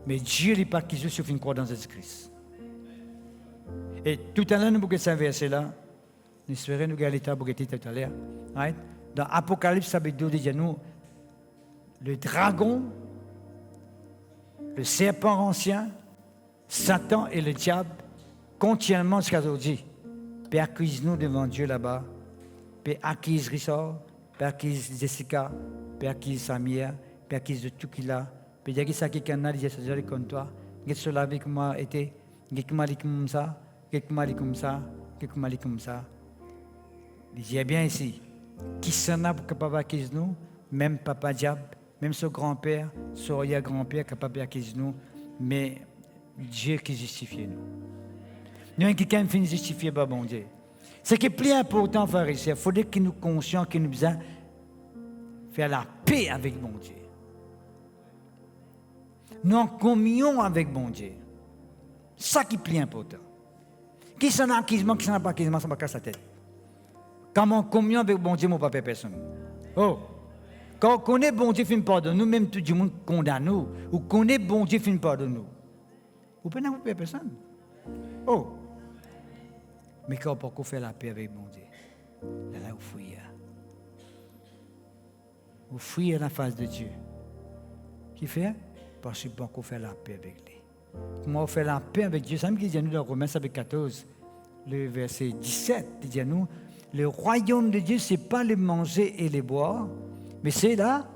mais Dieu n'est pas accusé sauf une croix dans Jésus-Christ. Et tout à l'heure, nous avons ce verset-là. Nous espérons nous garder l'état pour tout à l'heure. Right? Dans Apocalypse, ça veut dire nous, le dragon, le serpent ancien, Satan et le diable, continuellement jusqu'à aujourd'hui, peut accuser nous devant Dieu là-bas, peut accuser Richard, peut accuser Jessica, peut accuser Samir, peut accuser de tout qu'il a, peut dire que ça quelqu'un a dit ça comme toi, que cela avec moi était, que m'a dit comme ça, que m'a dit comme ça, que m'a dit comme ça. Il dit bien ici, qui s'en a pour capable d'accuser nous, même papa diable, même son grand-père, son arrière-grand-père capable d'accuser nous, mais Dieu qui justifie nous. Nous avons quelqu'un qui finit justifié par bon Dieu. Ce qui est plus important, frères et sœurs, il faudrait que nous soyons conscients que nous devons faire la paix avec bon Dieu. Nous en communion avec bon Dieu. C'est ça qui est plus important. Qui s'en a acquisement, qui s'en a pas acquisement, ça va casser sa tête. Quand on communion avec bon Dieu, mon papa personne. Oh! Quand on connaît bon Dieu, il pardonne nous, même tout le monde condamne nous. Ou connaît bon Dieu, il pardonne nous. Vous ne pouvez pas personne. Oh! Mais quand on peut faire la paix avec bon Dieu, là, vous fouillez. Vous fouillez la face de Dieu. Qui fait? Parce qu'on peut faire la paix avec lui. Comment on fait la paix avec Dieu? Ça me dit nous dans Romains chapitre 14, le verset 17, il dit à nous, le royaume de Dieu, ce n'est pas le manger et le boire, mais c'est là,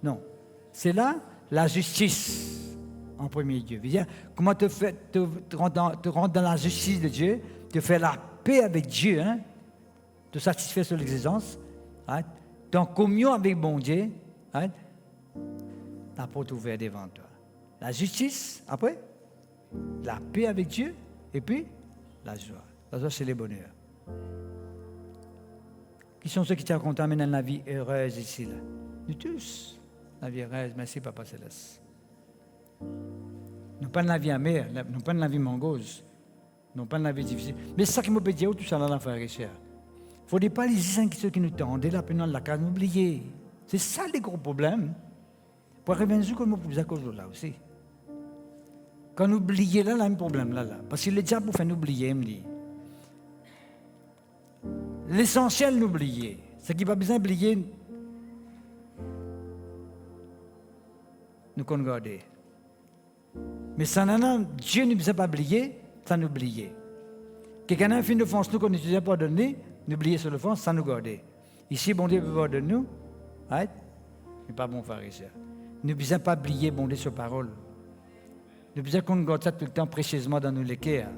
non, c'est là la justice en premier lieu. Dire, comment te rendre dans la justice de Dieu, te faire la paix avec Dieu, hein, te satisfaire sur l'exigence, hein, en communion avec bon Dieu, hein, la porte ouverte devant toi. La justice, après, la paix avec Dieu, et puis la joie. La joie, c'est le bonheur. Qui sont ceux qui sont contents dans la vie heureuse ici, là? Nous tous, la vie heureuse, merci Papa Céleste. Non pas de la vie amère, non pas de la vie mangose, non pas de la vie difficile. Mais ça qui me peut dire, tout ça là, frère et sœur. Il ne faut pas les ceux qui nous tendent, là, pendant la case, n'oubliez. C'est ça les gros problèmes. Pour revenir comme vous avez là aussi. Quand nous oublions là, le problème là. Parce que le diable pour faire nous oublier, il me dit. L'essentiel, n'oubliez. Ce qui n'a pas besoin d'oublier, nous qu'on garde. Mais ça n'a Dieu ne besoin pas oublier, ça nous oublier. Quelqu'un a fait une offense, nous qu'on ne nous a pas donné, n'oubliez sur l'offense, ça nous garde. Ici, bon Dieu peut pardonner nous, right? Mais pas bon frère et sœur. Nous ne besoin pas oublier bon Dieu sur parole. Nous besoin qu'on garde ça tout le temps précieusement dans nos cœurs.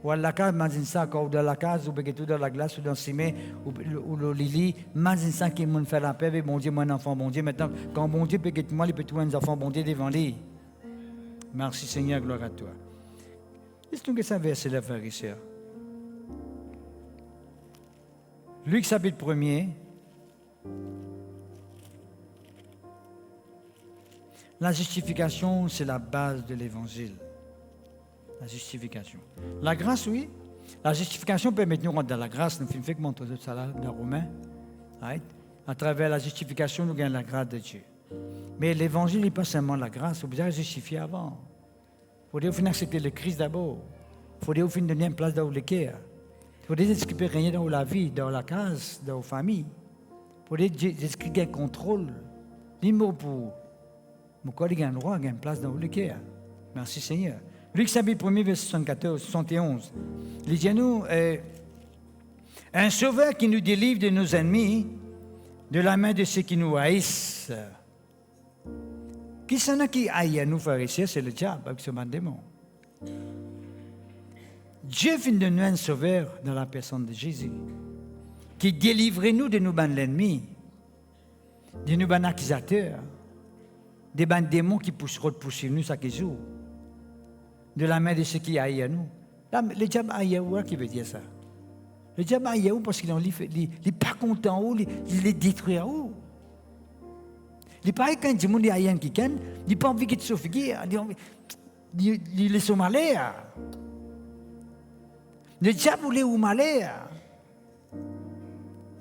Ou à la case, imagine ça, quand dans la case, ou tout dans la glace, ou dans le ciment, ou le lili, imagine ça qui me fait la paix avec bon Dieu, mon enfant, bon Dieu. Maintenant, quand bon Dieu peut que moi, il peut trouver un enfant, bon Dieu, devant lui. Merci Seigneur, gloire à toi. Est-ce que ça verset là, frère et sœur? Luc chapitre 1er. La justification, c'est la base de l'évangile. La justification. La grâce, oui. La justification permet de nous rentrer dans la grâce. Nous faisons que montrer ça là dans Romains. Right? À travers la justification, nous gagnons la grâce de Dieu. Mais l'évangile n'est pas seulement la grâce. Il faut bien justifier avant. Il faut dire accepter le Christ d'abord. Il faut dire donner une place dans le cœur. Il faut dire qu'il peut régner dans la vie, dans la case, dans la famille. Il faut dire qu'il y a un contrôle. L'immo pour mon corps, il y a un droit, il y a une place dans le cœur. Merci Seigneur. Luc chapitre 1er, verset 74, 71. Il dit à nous, un sauveur qui nous délivre de nos ennemis, de la main de ceux qui nous haïssent. Qui s'en a qui haït à nous, frères et sœurs, c'est le diable avec ce démon. Dieu finit de nous un sauveur dans la personne de Jésus, qui délivre nous de nos bancs l'ennemi, de nos bancs accusateurs, des démons qui poursuivent nous chaque jour. De la main de ceux qui haïssent à nous. Là, le diable haït où qui veut dire ça? Le diable haït où parce qu'il n'est pas content où, il les détruit où. Il n'est pas quand il dit haït qui gagne, il n'a pas envie qu'il se sauve, il est malheur. Le diable voulait où malheur.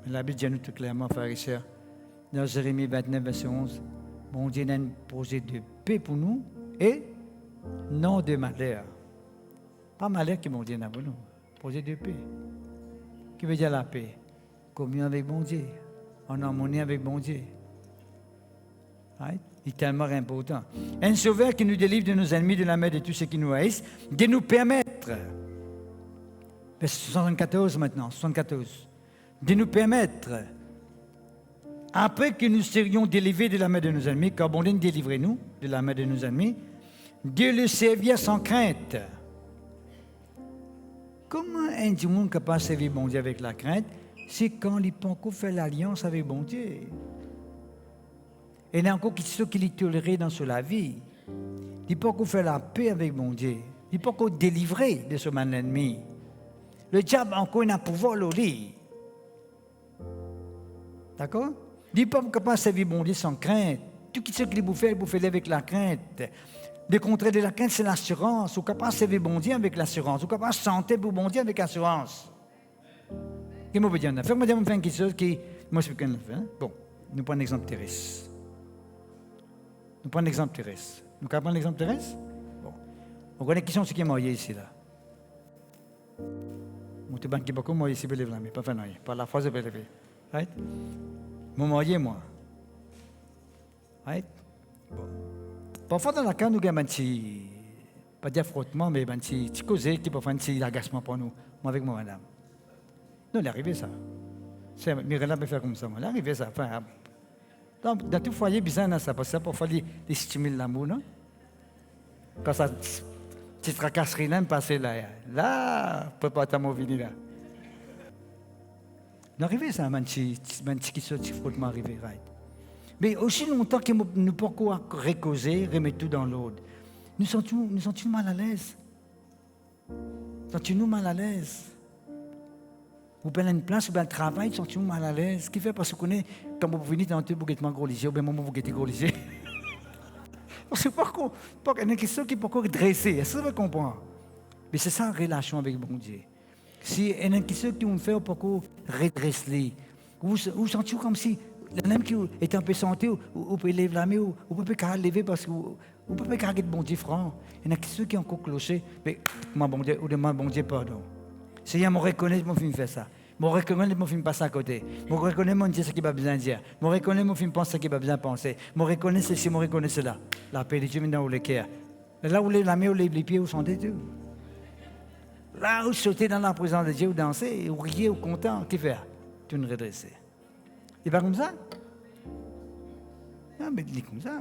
La Bible dit nous tout clairement, frères et sœurs, dans Jérémie 29, verset 11, bon Dieu a un projet de paix pour nous et non de malheur. Pas malheur qui bon Dieu a pour nous, projet de paix. Qui veut dire la paix? Communion avec bon Dieu, en harmonie avec bon Dieu. Right? C'est tellement important. Un sauveur qui nous délivre de nos ennemis, de la main de tous ceux qui nous haïssent, de nous permettre, verset 74 maintenant, 74, de nous permettre, après que nous serions délivrés de la main de nos ennemis, car bon Dieu délivrez-nous de la main de nos ennemis, de le servir sans crainte. Comment un monde capable de servir bon Dieu avec la crainte? C'est quand il peut encore faire l'alliance avec bon Dieu. Et il y a encore ceux qui les tolèrent dans la vie. Il peut encore faire la paix avec bon Dieu. Il peut encore délivrer de ce mal ennemi. Le diable encore n'a pouvoir le lit. D'accord? Il peut pas capable de servir bon Dieu sans crainte. Tout ce qu'il vous fait avec la crainte. Le contraire de la crainte, c'est l'assurance. Vous êtes capable de servir bon Dieu avec l'assurance. Vous êtes capable de chanter pour bon Dieu avec l'assurance. Qu'est-ce que je veux dire? Faites-moi dire quelque chose qui... Moi, je peux le faire. Bon, nous prenons un exemple terrestre. Nous prenons l'exemple terrestre. Nous pouvons prendre l'exemple terrestre? Bon. On connaît qui sont ceux qui sont mariés ici, là. Moi, je suis beaucoup marié ici, mais pas faire rien. Par la foi, je vais lever. Right? Mon marié, moi. Right? Bon. Parfois, dans la cas, nous avons un petit, pas dire frottement, mais un petit causé qui peut faire un petit agacement pour nous, moi avec moi, madame. Non, il est arrivé ça. Mirella peut faire comme ça, moi. Il est arrivé ça. Enfin, dans tout foyer, bizarre, ça, parce que ça, parfois, il stimule l'amour, non? Quand ça, tu tracasseries là, passer là. Là, peut pas ta venir là. Il est arrivé ça, un petit qui se frottement arrivé, right? Mais aussi longtemps que nous ne pouvons pas recauser, remettre tout dans l'ordre. Nous sentons mal à l'aise. Sentons-nous mal à l'aise. Vous prenez une place, vous prenez un travail, sentons-nous mal à l'aise. Ce qui fait parce que quand vous venez dans un bouquetement grolisé, ou bien moment vous êtes grolisé. C'est pas une question qui peut encore dresser. Est-ce que vous comprenez? Mais c'est ça la relation avec bon Dieu. Si il y a une question qui vous fait un peu redresser, vous sentez comme si l'homme qui est un peu santé, vous pouvez lever la main, ou vous pouvez pas lever parce que vous ne pouvez pas bon Dieu franc. Il y en a ceux qui ont encore cloché, mais moi bon Dieu, ou demande bon Dieu pardon. Seigneur, je reconnais que je me fais ça. Je reconnais que je me passe à côté. Je reconnais que je dis ce qu'il va besoin de dire. Je reconnais que je me pense ce qu'il va besoin de penser. Je reconnais ceci, je reconnais cela. La paix de Dieu est dans le cœur. Là où la main, où les pieds, où sont des deux. Là où sauter dans la présence de Dieu, où danser, où rier, où content, qu'est-ce qu'il fait? Tout nous redresser. C'est pas comme ça? Non, mais il est comme ça.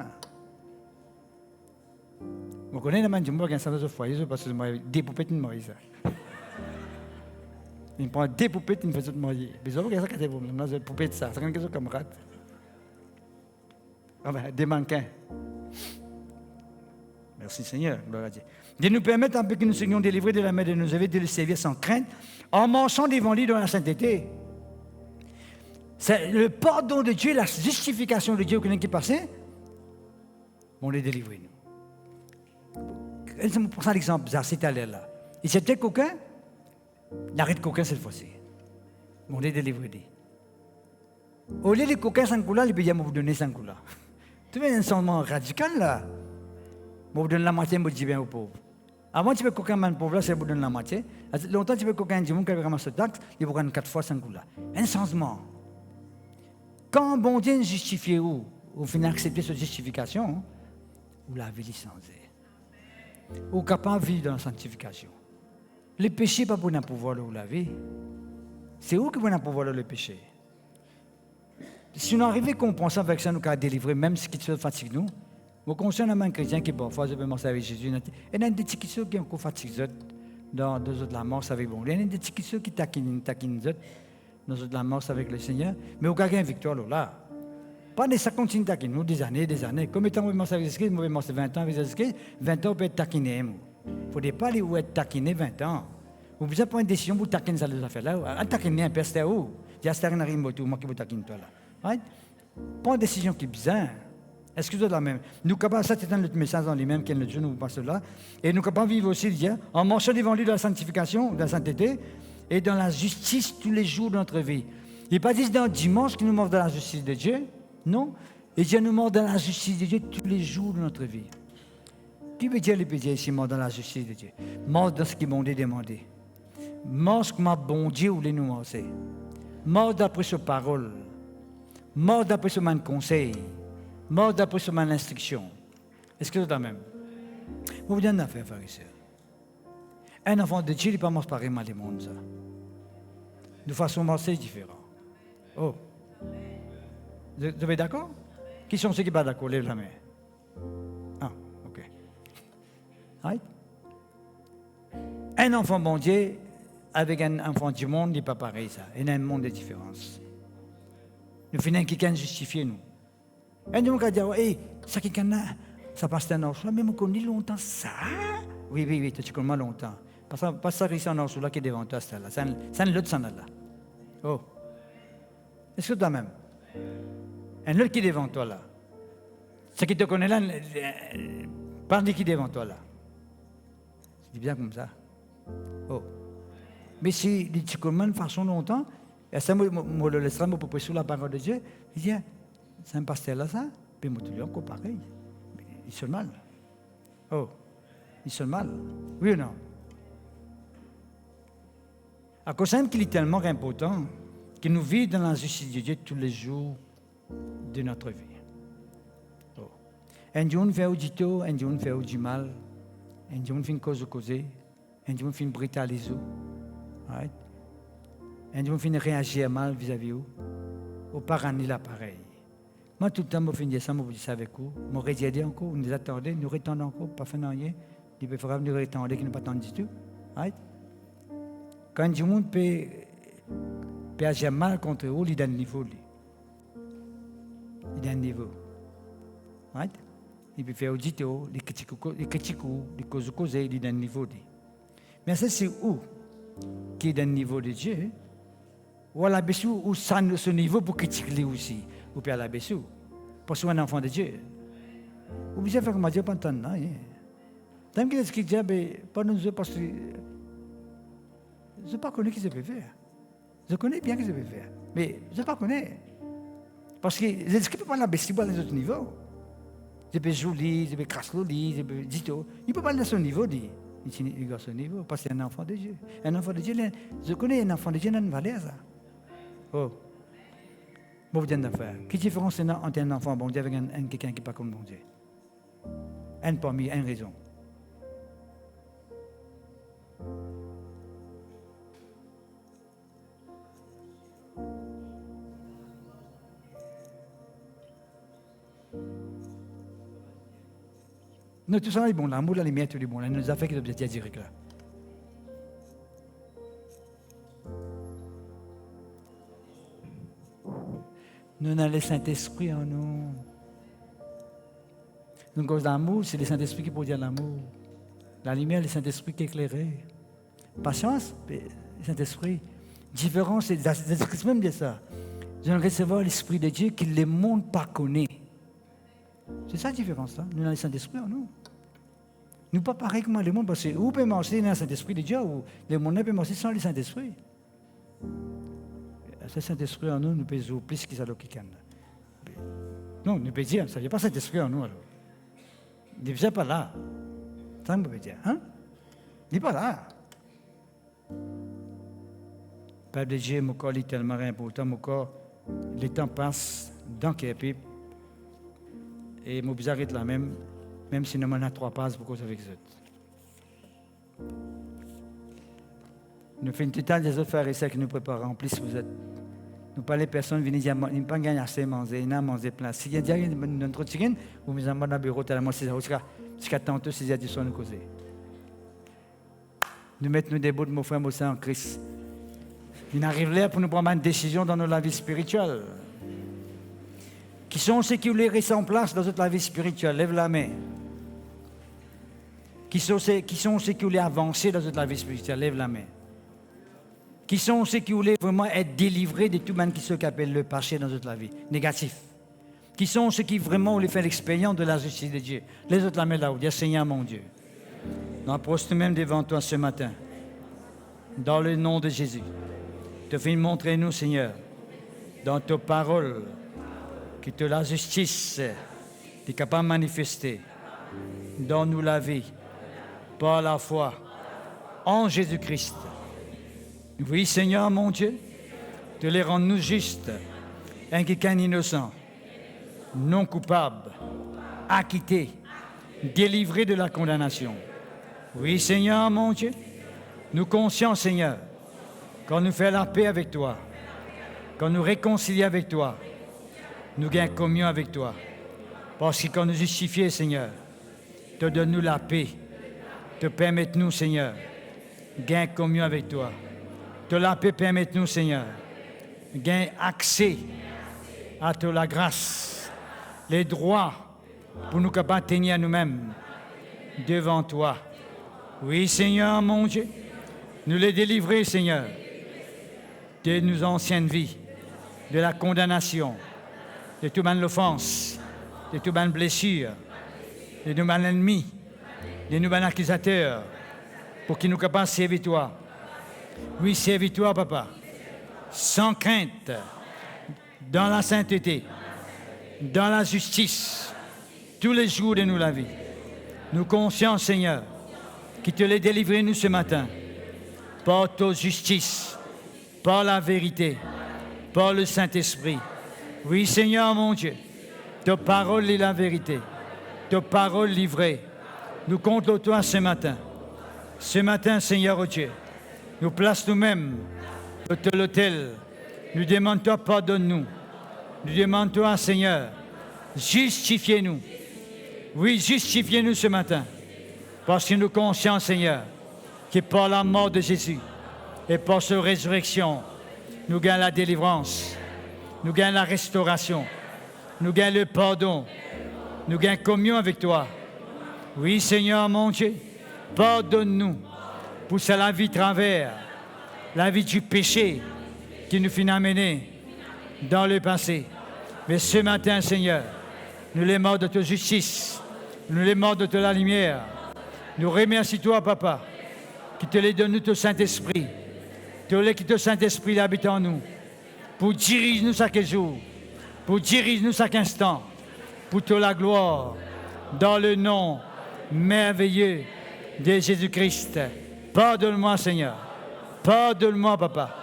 Je connais la main du monde qui a un certain foyer, parce que je des poupées de marier ça. Il prend des poupées, il me fait tout marier. Mais je vois que ça a des problèmes. Là, j'ai des poupées de ça. C'est quelque chose comme camarade. Ah ben, des mannequins. Merci Seigneur, gloire à Dieu. De nous permettre un peu que nous soyons délivrés de la main de nos ennemis, de le servir sans crainte, en marchant devant lui dans la sainteté. C'est le pardon de Dieu, la justification de Dieu qui est passé, on les délivre nous. Je prends l'exemple, c'est à l'air là. Il s'est peut-être coquin, il arrête coquin cette fois-ci. On les délivre. Au lieu de coquin sans couleur, il peut dire, vous donner sans couleur. Tu vois un changement radical là. Vous donne la moitié, vous dites bien aux pauvres. Avant, tu peux coquin man pauvre là, c'est vous donne la moitié. Longtemps, tu peux coquin du monde qui ramasse ce taxe, il vous donne 4 fois sans couleur. Un changement. Quand bon Dieu justifie où, vous finissez accepter cette justification, vous l'avez licencié. Vous êtes capable de vivre dans la sanctification. Le péché n'est pas pour nous pouvoir le laver. C'est où que vous avez pouvoir le péché? Si nous arrivons à comprendre ça, avec ça, nous allons délivrer, même ce qui se fatigue nous. Vous concernez un chrétien qui parfois veut marcher avec Jésus. Il y a des petits qui sont encore fatigués dans la marche avec bon. Il y a des petits qui sont qui taquinent dans la marche avec le Seigneur. Mais vous avez une victoire là. Pas des ça continue de taquiner, nous, des années. Combien de temps vous commencez avec Jésus-Christ? Vous commencez 20 ans avec Jésus-Christ. 20 ans, vous pouvez être taquiné. Il ne faut pas aller où être taquiné 20 ans. Vous pouvez prendre une décision pour taquiner ça, les affaires-là. À taquiner un peu, c'était où? J'ai acheté un rimoto, moi qui vous taquine toi là. Right? Prends une décision qui est bizarre. Excusez-moi la même. Nous capables, ça c'est notre message dans les mêmes qui est notre Dieu, nous passons là. Et nous capables de vivre aussi, en marchant devant lui de la sanctification, de la sainteté, et dans la justice tous les jours de notre vie. Il n'est pas dit dans dimanche qu'il nous mord dans la justice de Dieu. Non. Et Dieu nous mord dans la justice de Dieu tous les jours de notre vie. Qui veut dire ici, mort dans la justice de Dieu? Mort dans ce qui m'ont demandé. Mort ce que m'a bon Dieu voulait nous montrer. Mort d'après sa parole. Mort d'après son conseil. Mort d'après son instruction. Est-ce que c'est la même? Vous vous dites une affaire, frères et sœurs. Un enfant de Dieu, il n'est pas mort pareillement les mondes, ça. De façon morcelle différente. Oh. Vous êtes d'accord? Qui sont ceux qui ne sont pas d'accord? Lève la main. Ah, ok. Right? Un enfant bon Dieu, avec un enfant du monde, il n'est pas pareil, ça. Il y a un monde de différence. Nous finissons quelqu'un justifier nous. Et nous, on va dire, hey, ça quelqu'un-là, ça passe un orceau, mais on connaît longtemps ça. Oui, tu connais longtemps. Parce que ça risque un orceau là qui est devant toi, ça là. C'est un autre, ça là. Oh. Est-ce que toi même? Un autre qui est devant toi là. Ce qui te connaît là, parle de qui est devant toi là. C'est bien comme ça. Oh. Mais si tu connais de façon longtemps, et ça, je le laisserai pour prêcher sur la parole de Dieu. Il dit, c'est un pasteur là, ça. Puis moi, tu dis encore pareil. Mais il sonne mal. Oh, il sonne mal. Oui ou non? À cause qu'il est tellement important que nous vivons dans la justice de Dieu tous les jours de notre vie. Oh. Un jour, on fait du tort, un jour, on fait du mal, un jour, on fait une cause, un jour, on fait une brutalité. Right? Un jour, on finit réagir mal vis-à-vis de vous. Au parani l'appareil. Moi, tout le temps, je finis ça, je vous dis ça avec vous. Je regarde encore, nous attendons, nous retendons encore, pas fait rien. Il peut falloir nous retendre, qui ne pas attendre du tout. Right? Quand du monde peut agir mal contre vous, il est dans le niveau. Il est dans le niveau. Right? Il peut faire audito, il critique, il cause, il est dans le niveau. Mais ça, c'est où qui est dans le niveau de Dieu? Ou à la baissou, ou ce niveau pour critiquer aussi, ou puis à la baissou, pour être un enfant de Dieu. Vous pouvez faire comme Dieu, pas entendre, non? Tant que ce qui dit, pas nous, parce que je ne pas connais ce qu'il peut faire. Je connais bien ce qu'il peut faire, mais je ne pas connais. Parce que je ne peux pas la baisser à les autres niveaux. Je peux jouer, je peux casser le lit, je peux dire tout. Il ne peut pas aller à son niveau, il est à son niveau, parce que c'est un enfant de Dieu. Un enfant de Dieu, je connais un enfant de Dieu, il a une valeur, ça. Oh. Bon, vous dites d'affaire. Quelle différence il y a entre un enfant bon Dieu avec quelqu'un qui n'est pas comme bon Dieu? Un parmi, une raison. Nous, tout ça est bon, l'amour, la lumière, tout est bon. Là, nous avons fait que nous étions direct là. Nous avons le Saint-Esprit en nous. Nous, cause l'amour, c'est le Saint-Esprit qui produit l'amour. La lumière, le Saint-Esprit qui éclaire. Patience, le Saint-Esprit. Différence, c'est même de ça. Je vais recevoir l'Esprit de Dieu que le monde pas connaît. C'est ça la différence, là. Nous avons le Saint-Esprit en nous. Nous pas pareil que le monde, parce que vous pouvez marcher dans le Saint-Esprit de Dieu, ou le monde peut marcher sans le Saint-Esprit. Ce Saint-Esprit en nous, nous peut jouer plus que ça quelqu'un. Non, nous peut dire, ça n'y a pas Saint-Esprit en nous, alors. Il n'est pas là. Ça, nous peut dire, hein? Il n'est pas là. Père de Dieu, mon corps est tellement important, mon corps, le temps passe dans le pipe. Et mon bizarre est la même si nous avons 3 passes pour cause avec eux. Nous faisons tout le temps des autres frères et sœurs qui nous préparent. En plus, vous êtes. Nous pas les personnes viennent dire, ils n'ont pas gagné assez à manger, ils n'ont manger plein. Si il y a notre chicken, vous me amenez dans le bureau, tellement c'est ça. Jusqu'à tantôt, c'est ça, du soir, nous causer. Nous mettons des bouts de mon frère, mon en Christ. Il arrive là pour nous prendre une décision dans notre vie spirituelle. Qui sont ceux qui voulaient rester en place dans toute la vie spirituelle? Lève la main. Qui sont ceux qui voulaient avancer dans toute la vie spirituelle? Lève la main. Qui sont ceux qui voulaient vraiment être délivrés de tout mal qui appelle le péché dans toute la vie? Négatif. Qui sont ceux qui vraiment voulaient faire l'expérience de la justice de Dieu? Les autres la main là-haut. Dis Seigneur mon Dieu. Nous approchons nous-mêmes devant toi ce matin. Dans le nom de Jésus. Te fais montrer nous, Seigneur, dans tes paroles, que te la justice est capable de manifester dans nous la vie, par la foi, en Jésus-Christ. Oui, Seigneur, mon Dieu, te les rends nous justes, un quelqu'un innocent, non coupable, acquitté, délivré de la condamnation. Oui, Seigneur, mon Dieu, nous conscients, Seigneur, quand nous faisons la paix avec toi, quand nous réconcilions avec toi, nous gagnons communion avec toi. Parce que quand nous justifions, Seigneur, te donne-nous la paix, te permette-nous, Seigneur, gagner communion avec toi. Te la paix permette-nous, Seigneur, gagner accès à toute la grâce, les droits pour nous capables de tenir nous-mêmes devant toi. Oui, Seigneur, mon Dieu, nous les délivrer, Seigneur, de nos anciennes vies, de la condamnation, de toute l'offense, de toute blessure, de nos ennemis, de nos accusateurs, pour qu'ils nous capables de servir toi. Oui, servir toi, Papa, sans crainte, dans la sainteté, dans la justice, tous les jours de nous la vie. Nous conscients, Seigneur, qui te l'ait délivré nous ce matin, par ta justice, par la vérité, par le Saint-Esprit. Oui, Seigneur, mon Dieu, ta parole est la vérité, ta parole livrée. Nous comptons toi ce matin. Ce matin, Seigneur, oh Dieu, nous place nous-mêmes de l'autel. Nous demandons toi, pardonne-nous. Nous demandons toi, Seigneur, justifiez-nous. Oui, justifiez-nous ce matin. Parce que nous conscients, Seigneur, que par la mort de Jésus et par sa résurrection, nous gagnons la délivrance, nous gagnons la restauration, nous gagnons le pardon, nous gagnons communion avec toi. Oui, Seigneur, mon Dieu, pardonne-nous pour la vie travers, la vie du péché qui nous finit amener dans le passé. Mais ce matin, Seigneur, nous les morts de ta justice, nous les morts de ta lumière. Nous remercions toi, Papa, qui te les donne ton Saint-Esprit, qui ton Saint-Esprit habite en nous, pour diriger nous chaque jour, pour diriger nous chaque instant, pour toute la gloire, dans le nom merveilleux de Jésus-Christ. Pardonne-moi, Seigneur, pardonne-moi, Papa,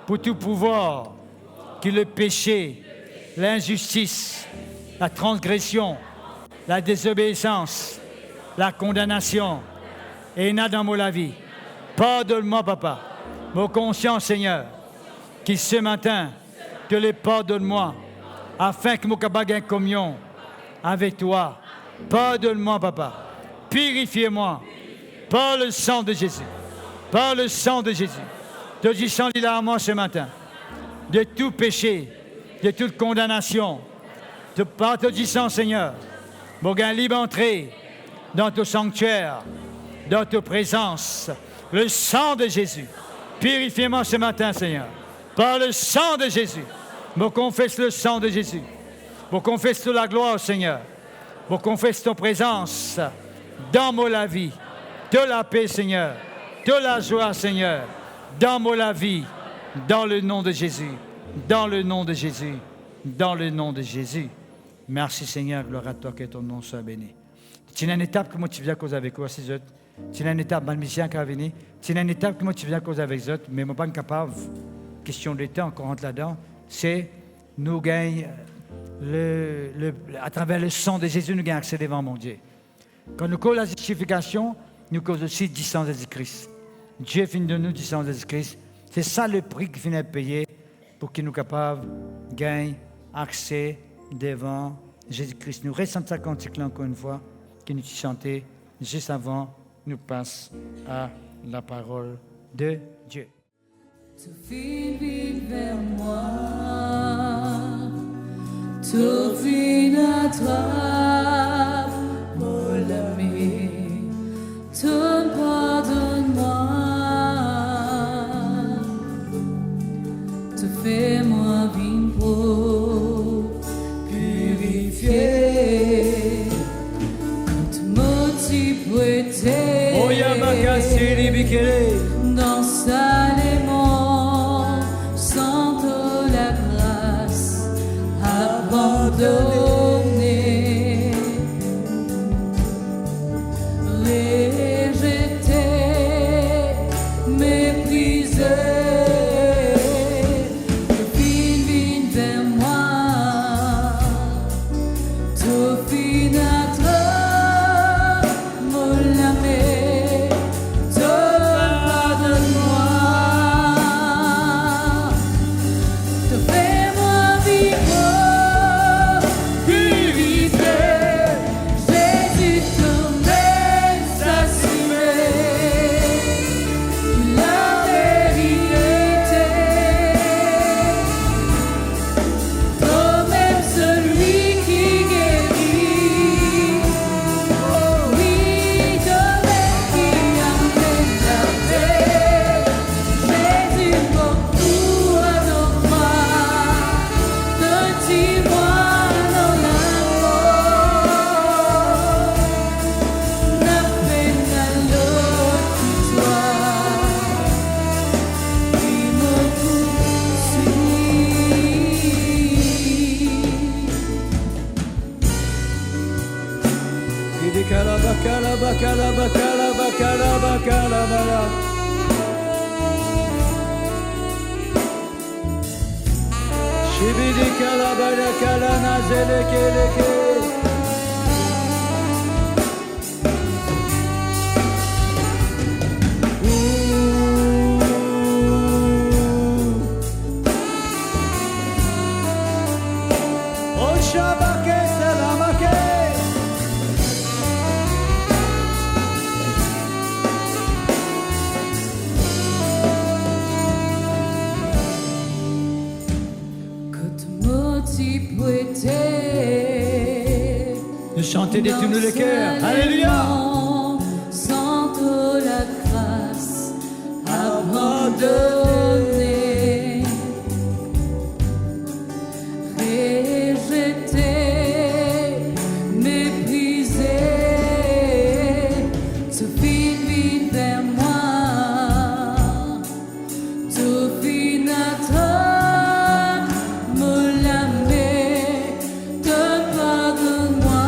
pour tout pouvoir que le péché, l'injustice, la transgression, la désobéissance, la condamnation, et n'a dans la vie. Pardonne-moi, Papa, mon conscience, Seigneur, qui ce matin, te les pardonne-moi, afin que mon capable ait communion avec toi. Pardonne-moi, Papa, purifiez-moi par le sang de Jésus, par le sang de Jésus. Te dis sans à moi ce matin, de tout péché, de toute condamnation, par te disant, Seigneur, mon gain libre entrée dans ton sanctuaire, dans ta présence, le sang de Jésus. Purifiez-moi ce matin, Seigneur, par le sang de Jésus. Je confesse le sang de Jésus. Je confesse la gloire, Seigneur. Je confesse ton présence dans ma vie. De la paix, Seigneur. De la joie, Seigneur. Dans ma vie. Dans le nom de Jésus. Dans le nom de Jésus. Dans le nom de Jésus. Merci, Seigneur. Gloire à toi, que ton nom soit béni. C'est une étape que moi tu viens causer avec toi, ces autres. C'est une étape, mal mission qui a venu. C'est une étape que moi tu viens causer avec les autres, mais moi pas capable. Question de temps, qu'on rentre là-dedans. C'est nous gagnons à travers le sang de Jésus, nous gagnons accès devant mon Dieu. Quand nous causons la justification, nous causons aussi du sang de Jésus-Christ. Dieu finit de nous du sang de Jésus-Christ. C'est ça le prix qu'il finit de payer pour que nous capables de gagner accès devant Jésus-Christ. Nous restons ça cantique-là encore une fois, que nous chanter juste avant nous passe à la parole de Dieu. Tu fais vivre vers moi, tu vis toi, mon ami, te pardonne-moi, te fais-moi vivre purifié, te motive Oh Yamakasiri Bikere. dans Salémon, sans la grâce abandonnée, rejetée, méprisée, le fil vient vers moi, tout finâtre, mon ami, te pardonne-moi, te fais-moi vivre, purifié, Jésus te met assuré, la vérité, toi-même celui qui guérit, oui, toi-même qui amène la paix, Jésus beaucoup à nos croix, petit-moi dans l'amour, n'a peine à l'autre toi, qui me poursuit. Idi kalaba kalaba kalaba kalaba kalaba kalaba. Shibidi kalaba kalana zeleke leke. Oh shabake selamake. Que te motive était De chanter des tunes le cœur. Alléluia. sans la grâce abandonnée, rejetée, méprisée, te fit vers moi, tout finâtre, me l'aimer, te pardonne-moi.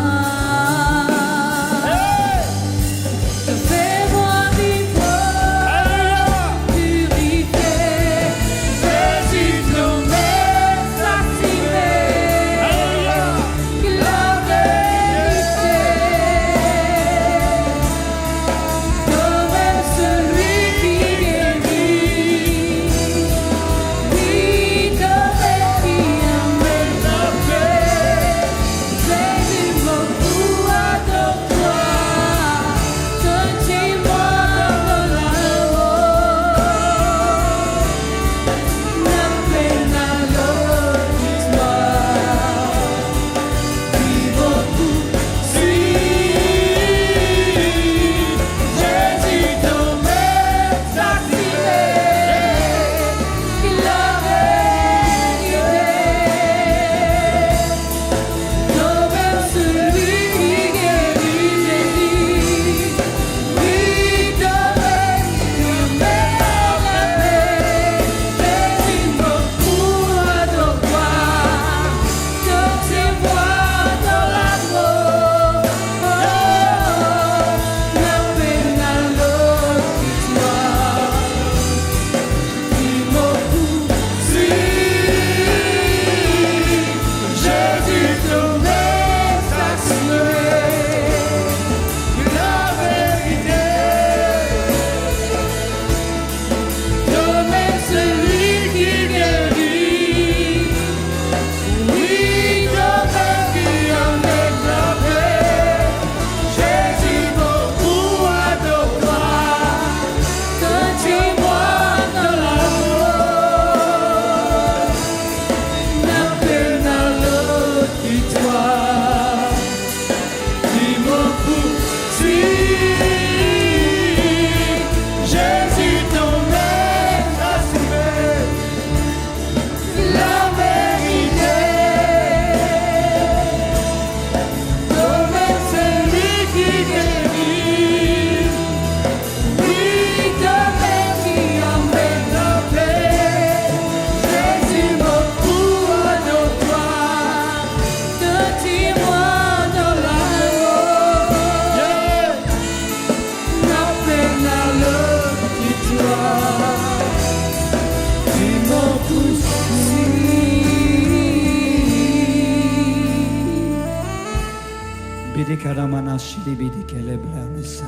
Yibidi karamana shilibidi kelebranisa.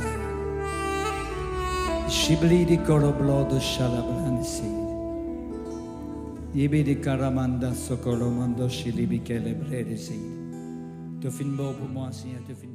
Shiblidi koroblodo shalabranisi. Yibidi karamanda sokoromando shilibi kelebranisi. Tu fais une mort pour moi, Seigneur, tu fais une